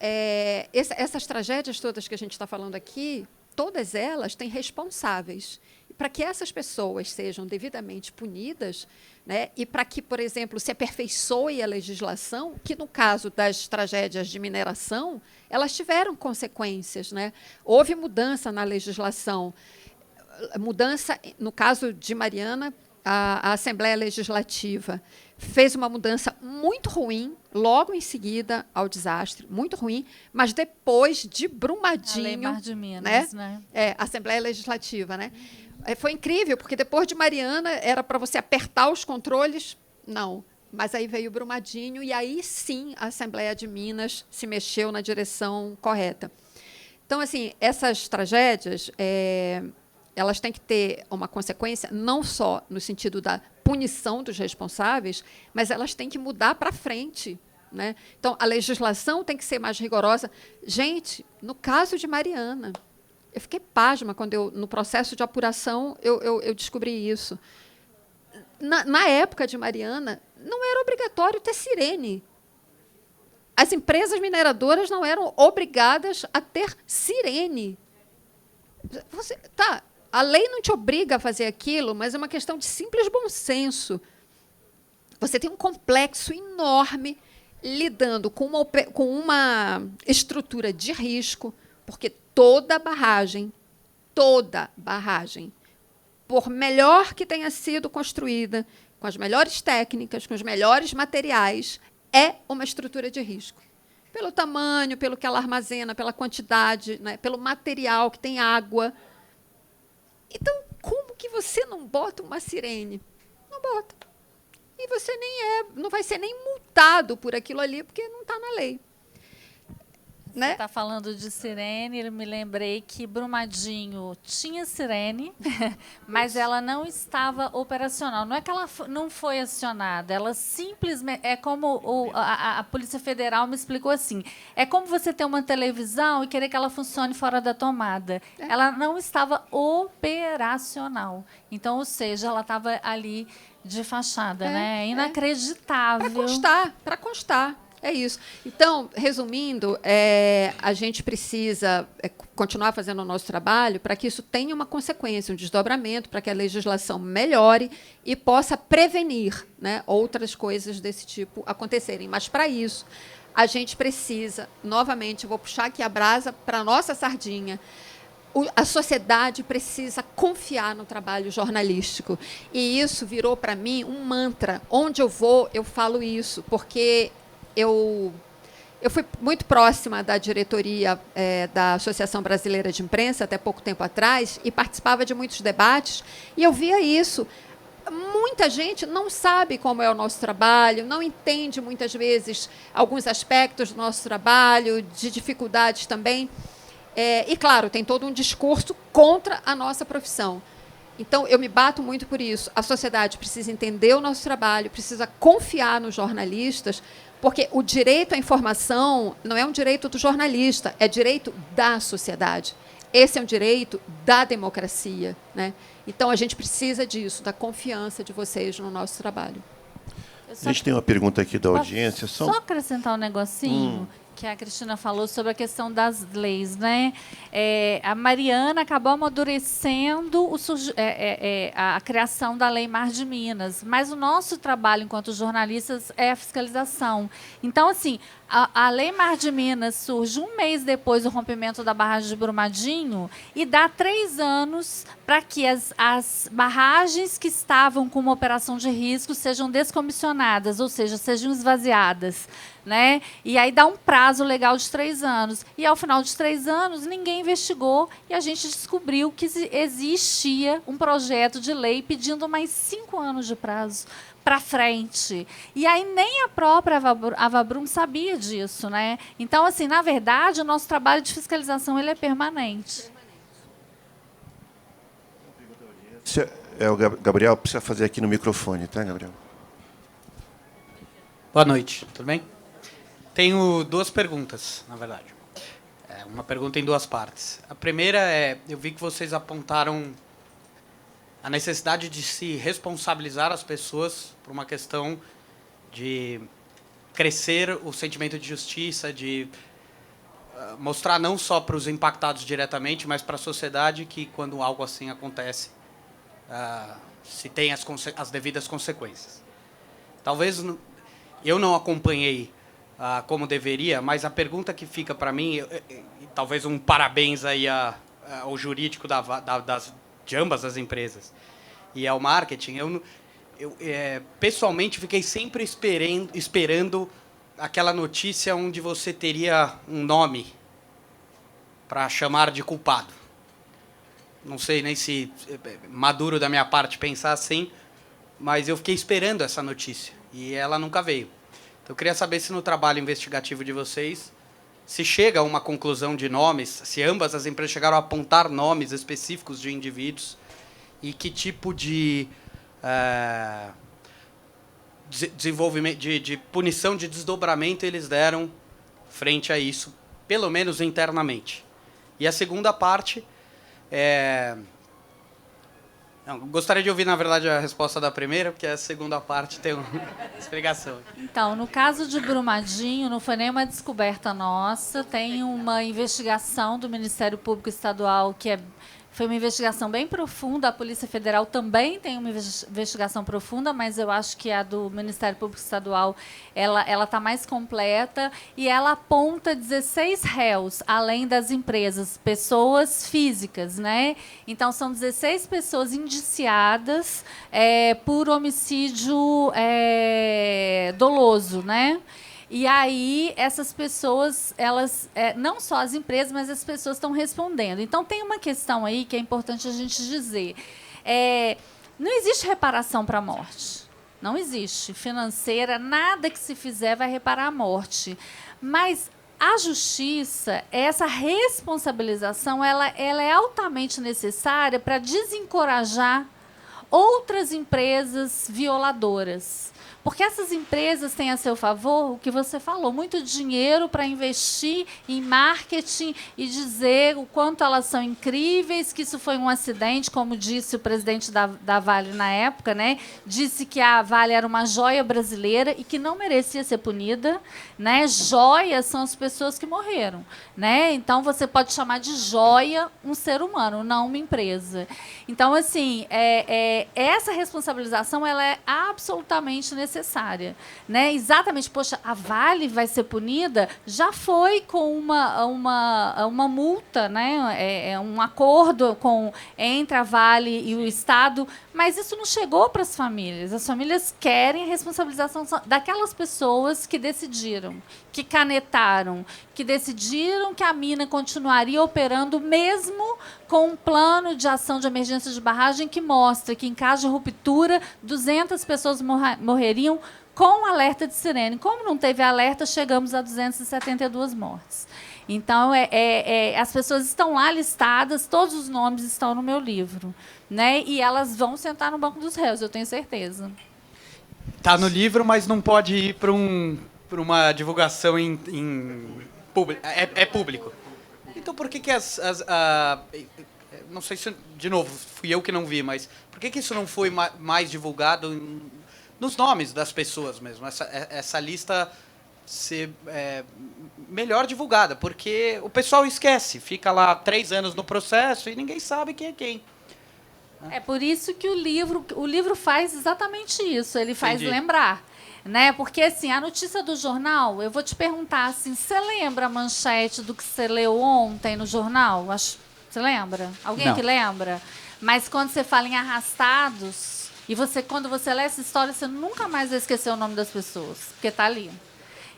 essas tragédias todas que a gente está falando aqui, todas elas têm responsáveis. Para que essas pessoas sejam devidamente punidas, né, e para que, por exemplo, se aperfeiçoe a legislação, que no caso das tragédias de mineração, elas tiveram consequências, né? Houve mudança na legislação. Mudança, no caso de Mariana, a Assembleia Legislativa fez uma mudança muito ruim, logo em seguida ao desastre, muito ruim, mas depois de Brumadinho... A Lei Mar de Minas, né? A Assembleia Legislativa, né? Foi incrível, porque depois de Mariana era para você apertar os controles, não. Mas aí veio Brumadinho e aí sim a Assembleia de Minas se mexeu na direção correta. Então, assim, essas tragédias, elas têm que ter uma consequência, não só no sentido da punição dos responsáveis, mas elas têm que mudar para frente, né? Então, a legislação tem que ser mais rigorosa. Gente, no caso de Mariana... Eu fiquei pasma quando, no processo de apuração, eu descobri isso. Na época de Mariana, não era obrigatório ter sirene. As empresas mineradoras não eram obrigadas a ter sirene. A lei não te obriga a fazer aquilo, mas é uma questão de simples bom senso. Você tem um complexo enorme lidando com uma estrutura de risco, porque toda barragem, por melhor que tenha sido construída, com as melhores técnicas, com os melhores materiais, é uma estrutura de risco. Pelo tamanho, pelo que ela armazena, pela quantidade, né, pelo material que tem água. Então, como que você não bota uma sirene? Não bota. E você não vai ser nem multado por aquilo ali, porque não está na lei. Você está falando de sirene, eu me lembrei que Brumadinho tinha sirene, mas ela não estava operacional. Não é que ela não foi acionada, ela simplesmente... É como a Polícia Federal me explicou assim, é como você ter uma televisão e querer que ela funcione fora da tomada. Ela não estava operacional. Então, ou seja, ela estava ali de fachada, né? Inacreditável. Para constar. É isso. Então, resumindo, a gente precisa continuar fazendo o nosso trabalho para que isso tenha uma consequência, um desdobramento, para que a legislação melhore e possa prevenir, né, outras coisas desse tipo acontecerem. Mas, para isso, a gente precisa, novamente, eu vou puxar aqui a brasa para a nossa sardinha, a sociedade precisa confiar no trabalho jornalístico. E isso virou, para mim, um mantra. Onde eu vou, eu falo isso, porque... Eu fui muito próxima da diretoria da Associação Brasileira de Imprensa, até pouco tempo atrás, e participava de muitos debates, e eu via isso. Muita gente não sabe como é o nosso trabalho, não entende, muitas vezes, alguns aspectos do nosso trabalho, de dificuldades também. E, claro, tem todo um discurso contra a nossa profissão. Então, eu me bato muito por isso. A sociedade precisa entender o nosso trabalho, precisa confiar nos jornalistas, porque o direito à informação não é um direito do jornalista, é direito da sociedade. Esse é um direito da democracia, né? Então, a gente precisa disso, da confiança de vocês no nosso trabalho. A gente tem uma pergunta aqui da audiência. Só acrescentar um negocinho, que a Cristina falou sobre a questão das leis, né? A Mariana acabou amadurecendo a criação da Lei Mar de Minas, mas o nosso trabalho enquanto jornalistas é a fiscalização. Então, assim, a Lei Mar de Minas surge um mês depois do rompimento da barragem de Brumadinho e dá 3 anos para que as barragens que estavam com uma operação de risco sejam descomissionadas, ou seja, sejam esvaziadas, né? E aí dá um prazo legal de 3 anos. E ao final de 3 anos, ninguém investigou e a gente descobriu que existia um projeto de lei pedindo mais 5 anos de prazo para frente. E aí nem a própria Avabrum sabia disso, né? Então, assim, na verdade, o nosso trabalho de fiscalização ele é permanente. O Gabriel precisa fazer aqui no microfone, tá, Gabriel? Boa noite, tudo bem? Tenho 2 perguntas, na verdade. Uma pergunta em 2 partes. A primeira é, eu vi que vocês apontaram a necessidade de se responsabilizar as pessoas por uma questão de crescer o sentimento de justiça, de mostrar não só para os impactados diretamente, mas para a sociedade que, quando algo assim acontece, se tem as devidas consequências. Talvez eu não acompanhei como deveria, mas a pergunta que fica para mim, talvez um parabéns aí ao jurídico de ambas as empresas e ao marketing, eu pessoalmente fiquei sempre esperando aquela notícia onde você teria um nome para chamar de culpado. Não sei nem se maduro da minha parte pensar assim, mas eu fiquei esperando essa notícia e ela nunca veio. Então, eu queria saber se no trabalho investigativo de vocês se chega a uma conclusão de nomes, se ambas as empresas chegaram a apontar nomes específicos de indivíduos e que tipo de desenvolvimento, de punição, de desdobramento eles deram frente a isso, pelo menos internamente. E a segunda parte gostaria de ouvir, na verdade, a resposta da primeira, porque a segunda parte tem uma explicação. Então, no caso de Brumadinho, não foi nenhuma descoberta nossa, tem uma investigação do Ministério Público Estadual que foi uma investigação bem profunda. A Polícia Federal também tem uma investigação profunda, mas eu acho que a do Ministério Público Estadual ela está mais completa e ela aponta 16 réus, além das empresas, pessoas físicas, né? Então, são 16 pessoas indiciadas por homicídio doloso, né? E aí, essas pessoas, elas, não só as empresas, mas as pessoas estão respondendo. Então, tem uma questão aí que é importante a gente dizer. Não existe reparação para a morte. Não existe. Financeira, nada que se fizer vai reparar a morte. Mas a justiça, essa responsabilização, ela é altamente necessária para desencorajar outras empresas violadoras. Porque essas empresas têm a seu favor o que você falou, muito dinheiro para investir em marketing e dizer o quanto elas são incríveis, que isso foi um acidente, como disse o presidente da Vale na época, né? Disse que a Vale era uma joia brasileira e que não merecia ser punida, né? Joias são as pessoas que morreram, né? Então você pode chamar de joia um ser humano, não uma empresa. Então, assim, essa responsabilização ela é absolutamente necessária, né? Exatamente, poxa, a Vale vai ser punida? Já foi com uma multa, né? Um acordo entre a Vale e o Estado, mas isso não chegou para as famílias. As famílias querem a responsabilização daquelas pessoas que decidiram, que canetaram, que decidiram que a mina continuaria operando mesmo com um plano de ação de emergência de barragem que mostra que, em caso de ruptura, 200 pessoas morreriam com alerta de sirene. Como não teve alerta, chegamos a 272 mortes. Então, as pessoas estão lá listadas, todos os nomes estão no meu livro, né? E elas vão sentar no banco dos réus, eu tenho certeza. Está no livro, mas não pode ir para uma divulgação em público. É público. Então, por que não sei se, de novo, fui eu que não vi, mas por que isso não foi mais divulgado nos nomes das pessoas mesmo? Essa lista ser melhor divulgada, porque o pessoal esquece, fica lá 3 anos no processo e ninguém sabe quem é quem. É por isso que o livro faz exatamente isso, ele faz Entendi. lembrar. Né? Porque assim, a notícia do jornal, eu vou te perguntar assim, você lembra a manchete do que você leu ontem no jornal? Você lembra? Alguém Não. que lembra? Mas quando você fala em arrastados, e quando você lê essa história, você nunca mais vai esquecer o nome das pessoas, porque está ali.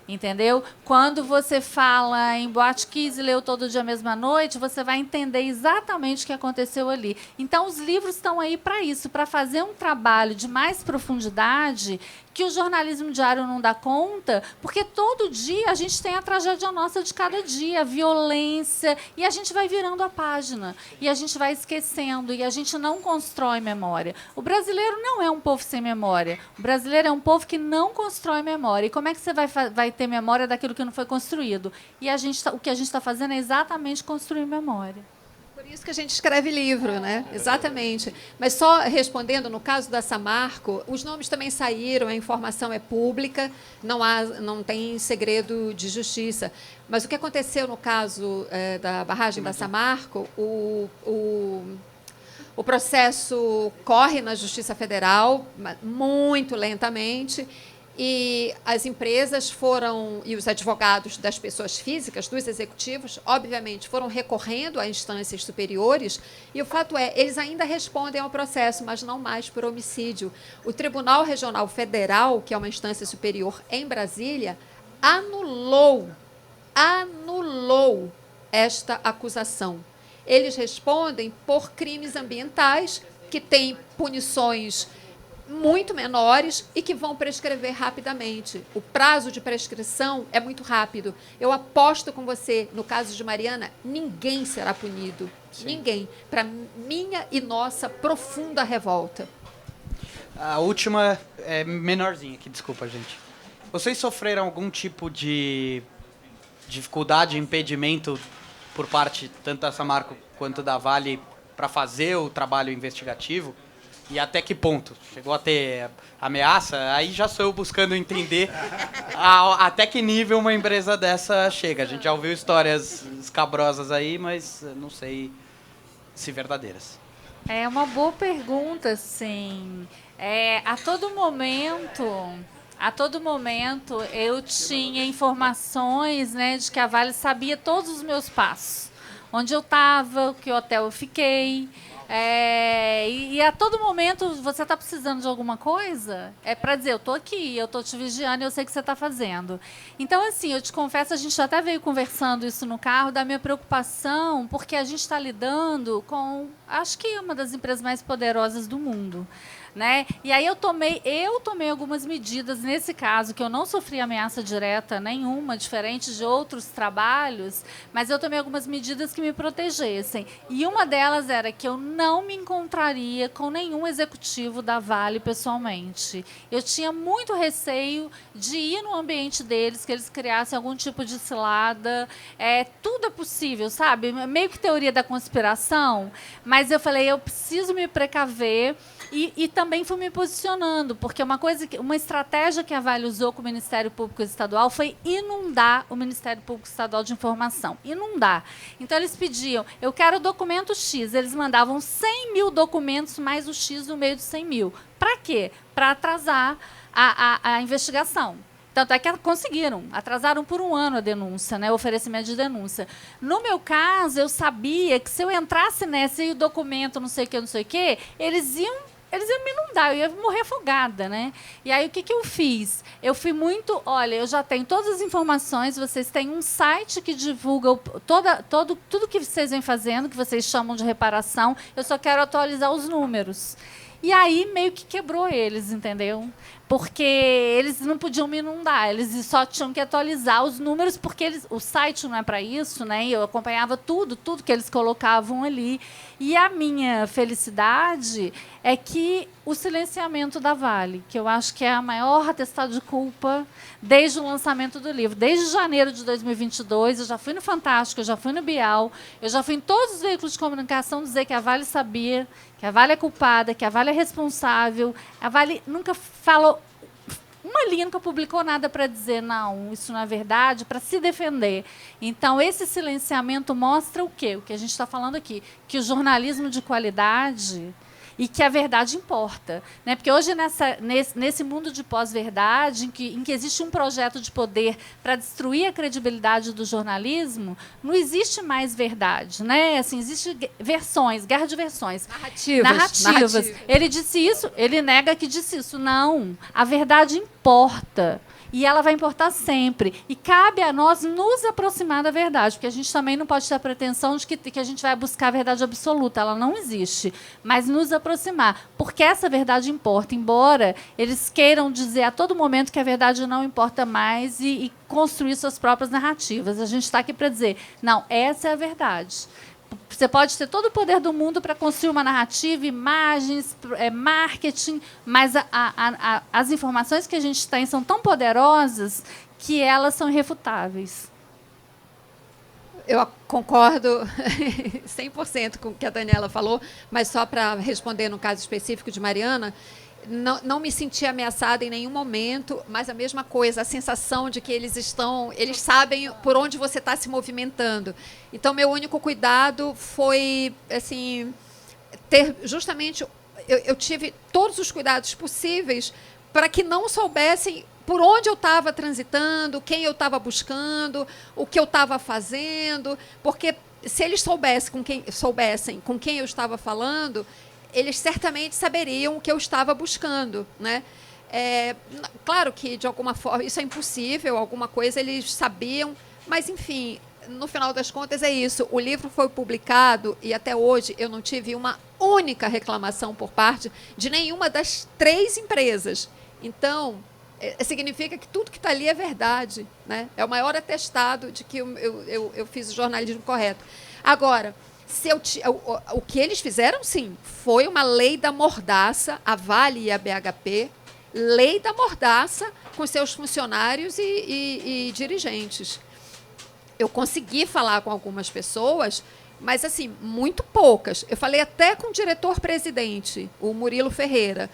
Entendeu? Quando você fala em Boate Kiss e leu Todo Dia Mesma Noite, você vai entender exatamente o que aconteceu ali. Então, os livros estão aí para isso, para fazer um trabalho de mais profundidade que o jornalismo diário não dá conta, porque todo dia a gente tem a tragédia nossa de cada dia, a violência, e a gente vai virando a página, e a gente vai esquecendo, e a gente não constrói memória. O brasileiro não é um povo sem memória. O brasileiro é um povo que não constrói memória. E como é que você vai ter memória daquilo que não foi construído? E o que a gente está fazendo é exatamente construir memória. Por isso que a gente escreve livro, né? Exatamente. Mas só respondendo, no caso da Samarco, os nomes também saíram, a informação é pública, não tem segredo de justiça. Mas o que aconteceu no caso da barragem da Samarco, o processo corre na Justiça Federal muito lentamente, e as empresas e os advogados das pessoas físicas, dos executivos, obviamente, foram recorrendo a instâncias superiores, e o fato é, eles ainda respondem ao processo, mas não mais por homicídio. O Tribunal Regional Federal, que é uma instância superior em Brasília, anulou esta acusação. Eles respondem por crimes ambientais, que têm punições muito menores e que vão prescrever rapidamente. O prazo de prescrição é muito rápido. Eu aposto com você, no caso de Mariana, ninguém será punido. Sim. Ninguém. Para minha e nossa profunda revolta. A última é menorzinha aqui, desculpa, gente. Vocês sofreram algum tipo de dificuldade, impedimento por parte tanto da Samarco quanto da Vale para fazer o trabalho investigativo? E até que ponto? Chegou a ter ameaça? Aí já sou eu buscando entender até que nível uma empresa dessa chega. A gente já ouviu histórias escabrosas aí, mas não sei se verdadeiras. É uma boa pergunta, sim. A todo momento eu tinha informações, né, de que a Vale sabia todos os meus passos. Onde eu estava, que hotel eu fiquei. E a todo momento você está precisando de alguma coisa, é para dizer, eu estou aqui, eu estou te vigiando e eu sei o que você está fazendo. Então, assim, eu te confesso, a gente até veio conversando isso no carro, da minha preocupação, porque a gente está lidando com, acho que uma das empresas mais poderosas do mundo. Né? E aí eu tomei algumas medidas nesse caso, que eu não sofri ameaça direta nenhuma, diferente de outros trabalhos, mas eu tomei algumas medidas que me protegessem. E uma delas era que eu não me encontraria com nenhum executivo da Vale pessoalmente. Eu tinha muito receio de ir no ambiente deles, que eles criassem algum tipo de cilada. Tudo é possível, sabe? Meio que teoria da conspiração, mas eu falei, eu preciso me precaver. E também fui me posicionando, porque uma estratégia que a Vale usou com o Ministério Público Estadual foi inundar o Ministério Público Estadual de informação. Inundar. Então, eles pediam, eu quero documento X. Eles mandavam 100 mil documentos, mais o X no meio de 100 mil. Para quê? Para atrasar a investigação. Tanto é que conseguiram, atrasaram por 1 ano a denúncia, né, o oferecimento de denúncia. No meu caso, eu sabia que se eu entrasse nesse documento, não sei o que, eles iam me inundar, eu ia morrer afogada, né? E aí, o que eu fiz? Eu fui muito... Olha, eu já tenho todas as informações, vocês têm um site que divulga tudo que vocês vêm fazendo, que vocês chamam de reparação, eu só quero atualizar os números. E aí, meio que quebrou eles, entendeu? Porque eles não podiam me inundar, eles só tinham que atualizar os números, porque o site não é para isso, né? Eu acompanhava tudo que eles colocavam ali. E a minha felicidade é que o silenciamento da Vale, que eu acho que é a maior atestado de culpa desde o lançamento do livro. Desde janeiro de 2022, eu já fui no Fantástico, eu já fui no Bial, eu já fui em todos os veículos de comunicação dizer que a Vale sabia, que a Vale é culpada, que a Vale é responsável. A Vale nunca falou uma linha, nunca publicou nada para dizer, não, isso não é verdade, para se defender. Então, esse silenciamento mostra o quê? O que a gente está falando aqui, que o jornalismo de qualidade e que a verdade importa, né? Porque hoje, nesse mundo de pós-verdade, em que existe um projeto de poder para destruir a credibilidade do jornalismo, não existe mais verdade, né? Assim, existe versões, guerra de versões. Narrativas. Ele disse isso, ele nega que disse isso. Não, a verdade importa. E ela vai importar sempre. E cabe a nós nos aproximar da verdade, porque a gente também não pode ter a pretensão de que a gente vai buscar a verdade absoluta. Ela não existe. Mas nos aproximar, porque essa verdade importa, embora eles queiram dizer a todo momento que a verdade não importa mais e construir suas próprias narrativas. A gente está aqui para dizer, não, essa é a verdade. Você pode ter todo o poder do mundo para construir uma narrativa, imagens, marketing, mas as informações que a gente tem são tão poderosas que elas são irrefutáveis. Eu concordo 100% com o que a Daniela falou, mas só para responder no caso específico de Mariana, não me senti ameaçada em nenhum momento, mas a mesma coisa, a sensação de que eles sabem por onde você está se movimentando. Então, meu único cuidado foi, assim, ter justamente, eu tive todos os cuidados possíveis para que não soubessem por onde eu estava transitando, quem eu estava buscando, o que eu estava fazendo, porque se eles soubessem com quem eu estava falando, eles certamente saberiam o que eu estava buscando, né? Claro que, de alguma forma, isso é impossível, alguma coisa eles sabiam, mas, enfim, no final das contas é isso. O livro foi publicado e, até hoje, eu não tive uma única reclamação por parte de nenhuma das 3 empresas. Então, significa que tudo que está ali é verdade, né? É o maior atestado de que eu fiz o jornalismo correto. Agora, o que eles fizeram, sim, foi uma lei da mordaça, a Vale e a BHP, lei da mordaça com seus funcionários e dirigentes. Eu consegui falar com algumas pessoas, mas, assim, muito poucas. Eu falei até com o diretor-presidente, o Murilo Ferreira,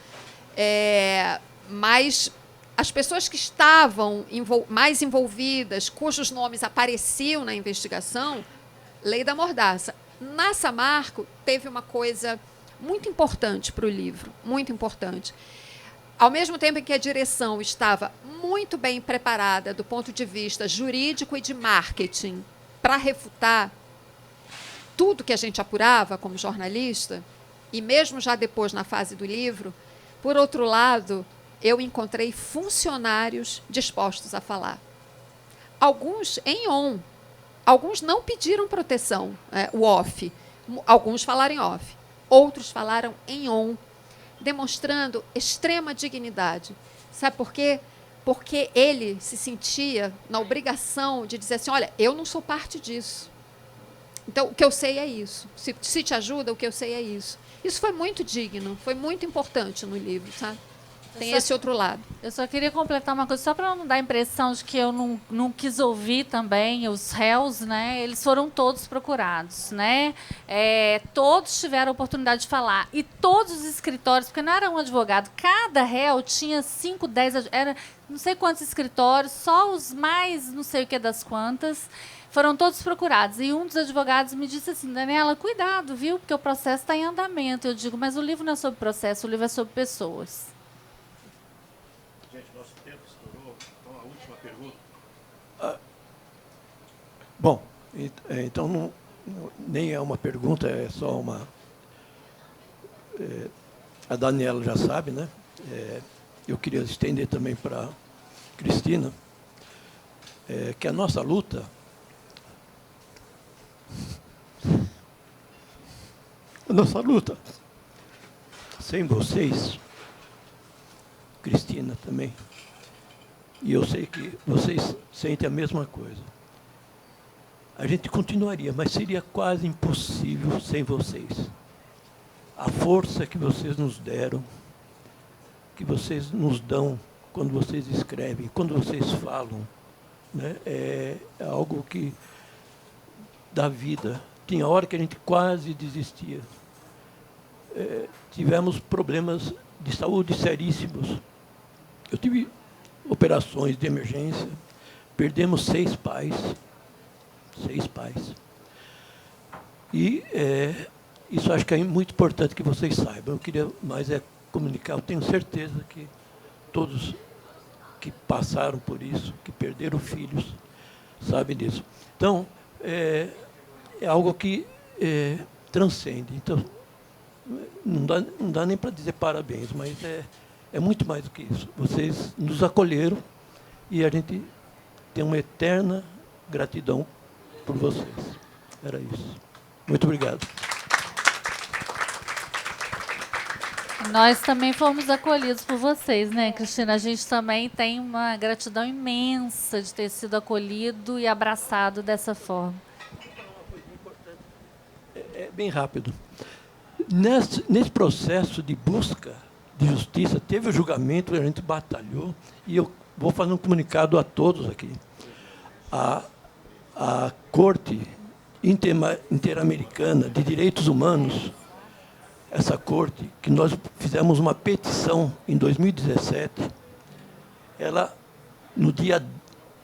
mas as pessoas que estavam mais envolvidas, cujos nomes apareciam na investigação, lei da mordaça. Na Samarco, teve uma coisa muito importante para o livro, muito importante. Ao mesmo tempo em que a direção estava muito bem preparada do ponto de vista jurídico e de marketing para refutar tudo que a gente apurava como jornalista, e mesmo já depois na fase do livro, por outro lado, eu encontrei funcionários dispostos a falar. Alguns em on. Alguns não pediram proteção, o off. Alguns falaram em off. Outros falaram em on, demonstrando extrema dignidade. Sabe por quê? Porque ele se sentia na obrigação de dizer assim, olha, eu não sou parte disso. Então, o que eu sei é isso. Se te ajuda, o que eu sei é isso. Isso foi muito digno, foi muito importante no livro, sabe? Tem esse outro lado. Eu só queria completar uma coisa, só para não dar a impressão de que eu não quis ouvir também os réus, né? Eles foram todos procurados, né? Todos tiveram a oportunidade de falar. E todos os escritórios, porque não era um advogado, cada réu tinha 5, 10, era não sei quantos escritórios, só os mais não sei o que das quantas, foram todos procurados. E um dos advogados me disse assim, Daniela, cuidado, viu? Porque o processo está em andamento. Eu digo, mas o livro não é sobre processo, o livro é sobre pessoas. Gente, nosso tempo estourou. Então, a última pergunta. Bom, então nem é uma pergunta, é só uma... a Daniela já sabe, né? Eu queria estender também para Cristina, que a nossa luta... A nossa luta, sem vocês, Cristina também, e eu sei que vocês sentem a mesma coisa. A gente continuaria, mas seria quase impossível sem vocês. A força que vocês nos deram, que vocês nos dão quando vocês escrevem, quando vocês falam, né, é algo que dá vida. Tinha hora que a gente quase desistia. Tivemos problemas de saúde seríssimos. Eu tive operações de emergência. Perdemos 6 pais. 6 pais. E isso acho que é muito importante que vocês saibam. Eu queria mais comunicar. Eu tenho certeza que todos que passaram por isso, que perderam filhos, sabem disso. Então, é algo que transcende. Então, não dá nem para dizer parabéns, mas é muito mais do que isso. Vocês nos acolheram e a gente tem uma eterna gratidão por vocês. Era isso. Muito obrigado. Nós também fomos acolhidos por vocês, né, Cristina? A gente também tem uma gratidão imensa de ter sido acolhido e abraçado dessa forma. É bem rápido. Nesse processo de busca de justiça, teve o julgamento, a gente batalhou, e eu vou fazer um comunicado a todos aqui. A Corte Interamericana de Direitos Humanos, essa corte, que nós fizemos uma petição em 2017, ela, no dia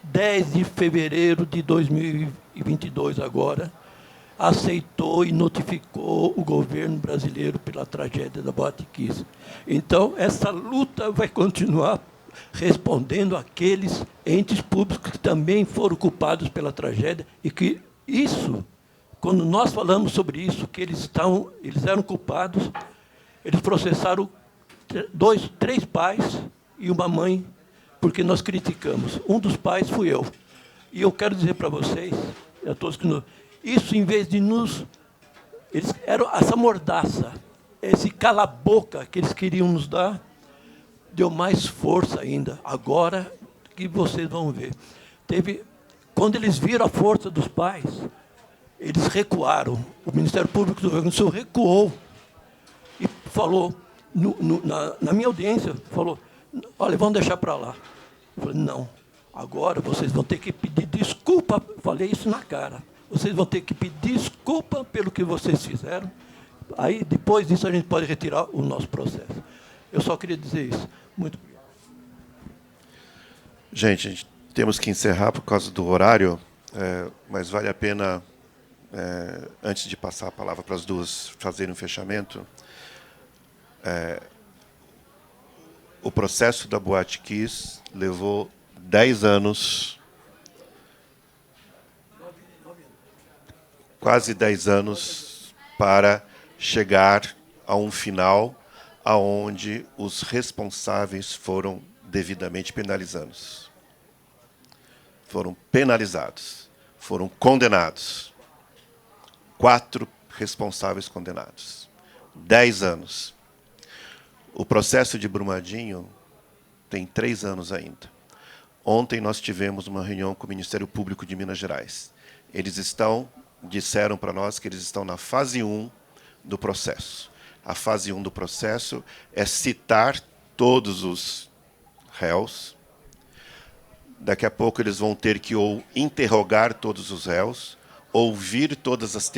10 de fevereiro de 2022, agora, aceitou e notificou o governo brasileiro pela tragédia da Boate Kiss. Então, essa luta vai continuar respondendo àqueles entes públicos que também foram culpados pela tragédia e que isso, quando nós falamos sobre isso, que eles eram culpados, eles processaram 3 pais e uma mãe, porque nós criticamos. Um dos pais fui eu. E eu quero dizer para vocês, a todos que isso, em vez de eles eram essa mordaça, esse cala-boca que eles queriam nos dar, deu mais força ainda. Agora que vocês vão ver. Quando eles viram a força dos pais, eles recuaram. O Ministério Público do Rio Grande do Sul recuou e falou, na minha audiência, falou, olha, vamos deixar para lá. Eu falei, não, agora vocês vão ter que pedir desculpa. Falei isso na cara. Vocês vão ter que pedir desculpa pelo que vocês fizeram. Aí, depois disso, a gente pode retirar o nosso processo. Eu só queria dizer isso. Muito obrigado. Gente, temos que encerrar por causa do horário, mas vale a pena, antes de passar a palavra para as duas fazerem um fechamento, o processo da Boate Kiss levou 10 anos, quase 10 anos, para chegar a um final aonde os responsáveis foram devidamente penalizados. Foram penalizados, foram condenados. 4 responsáveis condenados. 10 anos. O processo de Brumadinho tem 3 anos ainda. Ontem nós tivemos uma reunião com o Ministério Público de Minas Gerais. Eles disseram para nós que eles estão na fase 1 do processo. A fase 1 do processo é citar todos os réus. Daqui a pouco eles vão ter que ou interrogar todos os réus, ouvir todas as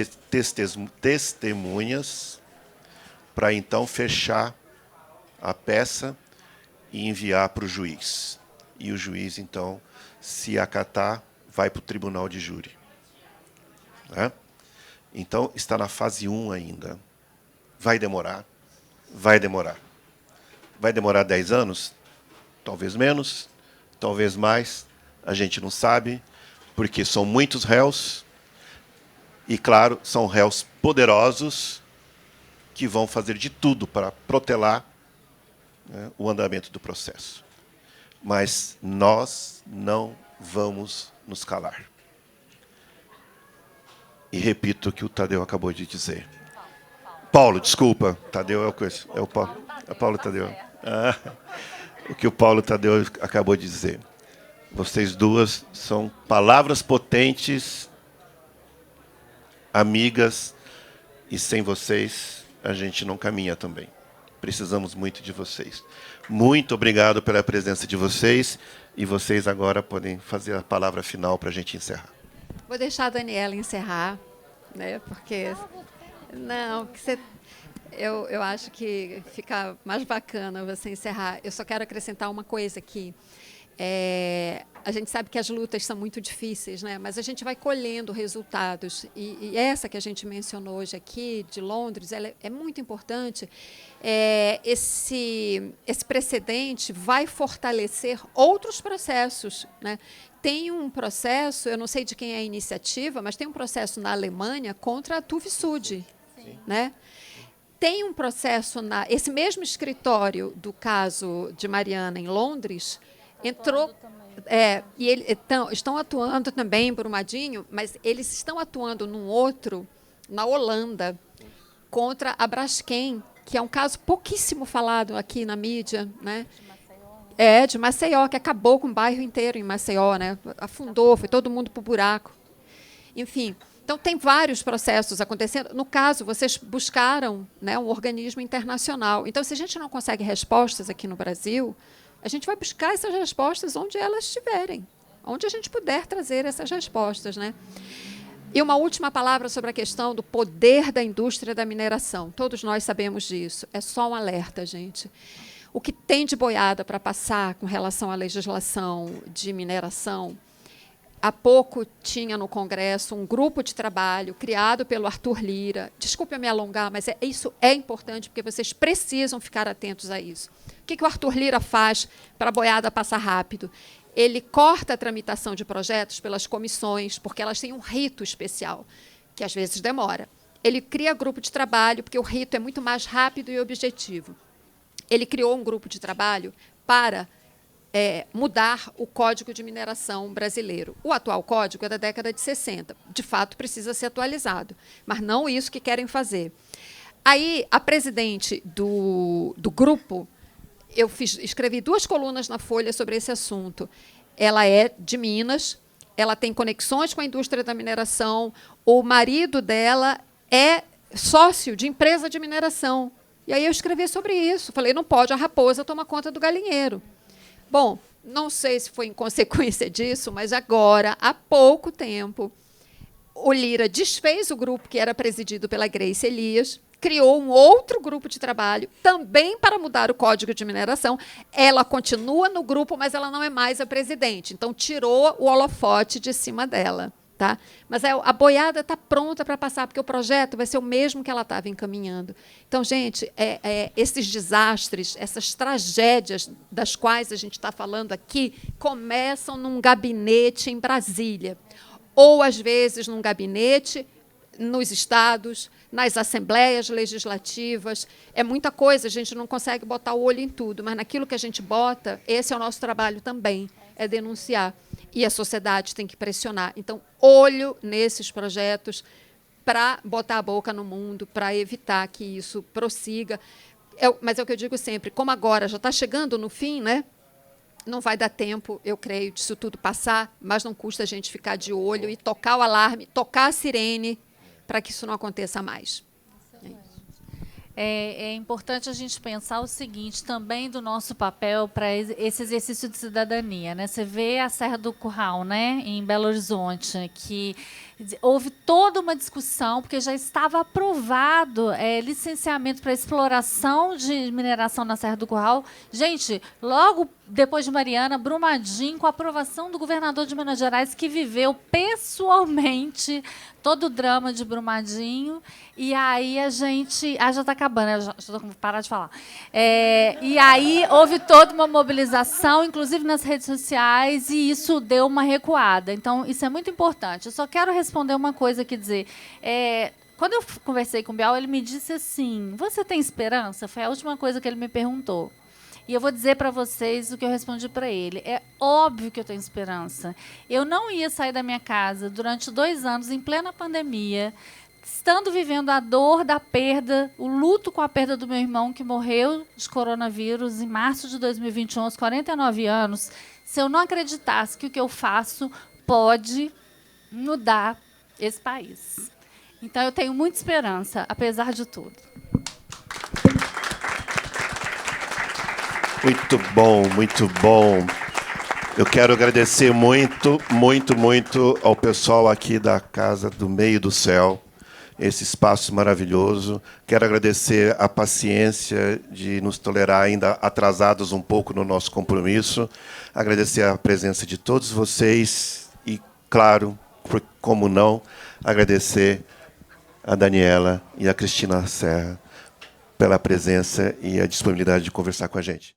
testemunhas, para então fechar a peça e enviar para o juiz. E o juiz, então, se acatar, vai para o tribunal de júri. Né? Então, está na fase 1 ainda. Vai demorar? Vai demorar. Vai demorar 10 anos? Talvez menos, talvez mais. A gente não sabe, porque são muitos réus. E, claro, são réus poderosos que vão fazer de tudo para protelar, né, o andamento do processo. Mas nós não vamos nos calar. E repito o que o Tadeu acabou de dizer. Paulo, desculpa. Tadeu é o Paulo. É Paulo Tadeu. O que o Paulo Tadeu acabou de dizer. Vocês duas são palavras potentes, amigas, e sem vocês a gente não caminha também. Precisamos muito de vocês. Muito obrigado pela presença de vocês, e vocês agora podem fazer a palavra final para a gente encerrar. Vou deixar a Daniela encerrar, né? Porque eu acho que fica mais bacana você encerrar. Eu só quero acrescentar uma coisa aqui. A gente sabe que as lutas são muito difíceis, né? Mas a gente vai colhendo resultados. E essa que a gente mencionou hoje aqui, de Londres, ela é muito importante. Esse precedente vai fortalecer outros processos, né? Tem um processo, eu não sei de quem é a iniciativa, mas tem um processo na Alemanha contra a TÜV-SÜD, né? Tem um processo esse mesmo escritório do caso de Mariana em Londres entrou e eles estão atuando também em Brumadinho, mas eles estão atuando num outro na Holanda contra a Braskem, que é um caso pouquíssimo falado aqui na mídia, né? De Maceió, que acabou com o bairro inteiro em Maceió, né? Afundou, foi todo mundo para o buraco. Enfim, então tem vários processos acontecendo. No caso, vocês buscaram, né, um organismo internacional. Então, se a gente não consegue respostas aqui no Brasil, a gente vai buscar essas respostas onde elas estiverem, onde a gente puder trazer essas respostas, né? E uma última palavra sobre a questão do poder da indústria da mineração. Todos nós sabemos disso. É só um alerta, gente. O que tem de boiada para passar com relação à legislação de mineração? Há pouco tinha no Congresso um grupo de trabalho criado pelo Arthur Lira. Desculpe eu me alongar, mas isso é importante, porque vocês precisam ficar atentos a isso. O que o Arthur Lira faz para a boiada passar rápido? Ele corta a tramitação de projetos pelas comissões, porque elas têm um rito especial, que às vezes demora. Ele cria grupo de trabalho, porque o rito é muito mais rápido e objetivo. Ele criou um grupo de trabalho para mudar o Código de Mineração brasileiro. O atual código é da década de 60. De fato, precisa ser atualizado, mas não isso que querem fazer. Aí, a presidente do grupo, escrevi 2 colunas na Folha sobre esse assunto. Ela é de Minas, ela tem conexões com a indústria da mineração, o marido dela é sócio de empresa de mineração. E aí eu escrevi sobre isso. Falei, não pode a raposa tomar conta do galinheiro. Bom, não sei se foi em consequência disso, mas agora, há pouco tempo, o Lira desfez o grupo que era presidido pela Grace Elias, criou um outro grupo de trabalho, também para mudar o Código de Mineração. Ela continua no grupo, mas ela não é mais a presidente. Então, tirou o holofote de cima dela. Tá? Mas a boiada está pronta para passar, porque o projeto vai ser o mesmo que ela estava encaminhando. Então, gente, esses desastres, essas tragédias das quais a gente está falando aqui, começam num gabinete em Brasília, ou, às vezes, num gabinete nos estados, nas assembleias legislativas. É muita coisa, a gente não consegue botar o olho em tudo, mas naquilo que a gente bota, esse é o nosso trabalho também, é denunciar. E a sociedade tem que pressionar. Então, olho nesses projetos para botar a boca no mundo, para evitar que isso prossiga. Mas é o que eu digo sempre, como agora já está chegando no fim, né? Não vai dar tempo, eu creio, disso tudo passar, mas não custa a gente ficar de olho e tocar o alarme, tocar a sirene, para que isso não aconteça mais. É importante a gente pensar o seguinte, também do nosso papel para esse exercício de cidadania, né? Você vê a Serra do Curral, né, em Belo Horizonte, que houve toda uma discussão, porque já estava aprovado licenciamento para exploração de mineração na Serra do Curral. Gente, logo depois de Mariana, Brumadinho, com a aprovação do governador de Minas Gerais, que viveu pessoalmente todo o drama de Brumadinho. E aí a gente... já está acabando, já estou parar de falar. E aí houve toda uma mobilização, inclusive nas redes sociais, e isso deu uma recuada. Então, isso é muito importante. Eu só quero responder uma coisa aqui, dizer... quando eu conversei com o Bial, ele me disse assim, você tem esperança? Foi a última coisa que ele me perguntou. E eu vou dizer para vocês o que eu respondi para ele. É óbvio que eu tenho esperança. Eu não ia sair da minha casa durante 2 anos, em plena pandemia, estando vivendo a dor da perda, o luto com a perda do meu irmão, que morreu de coronavírus em março de 2021, aos 49 anos, se eu não acreditasse que o que eu faço pode mudar esse país. Então, eu tenho muita esperança, apesar de tudo. Muito bom, muito bom. Eu quero agradecer muito, muito, muito ao pessoal aqui da Casa do Meio do Céu, esse espaço maravilhoso. Quero agradecer a paciência de nos tolerar ainda atrasados um pouco no nosso compromisso. Agradecer a presença de todos vocês e, claro, como não, agradecer a Daniela e a Cristina Serra pela presença e a disponibilidade de conversar com a gente.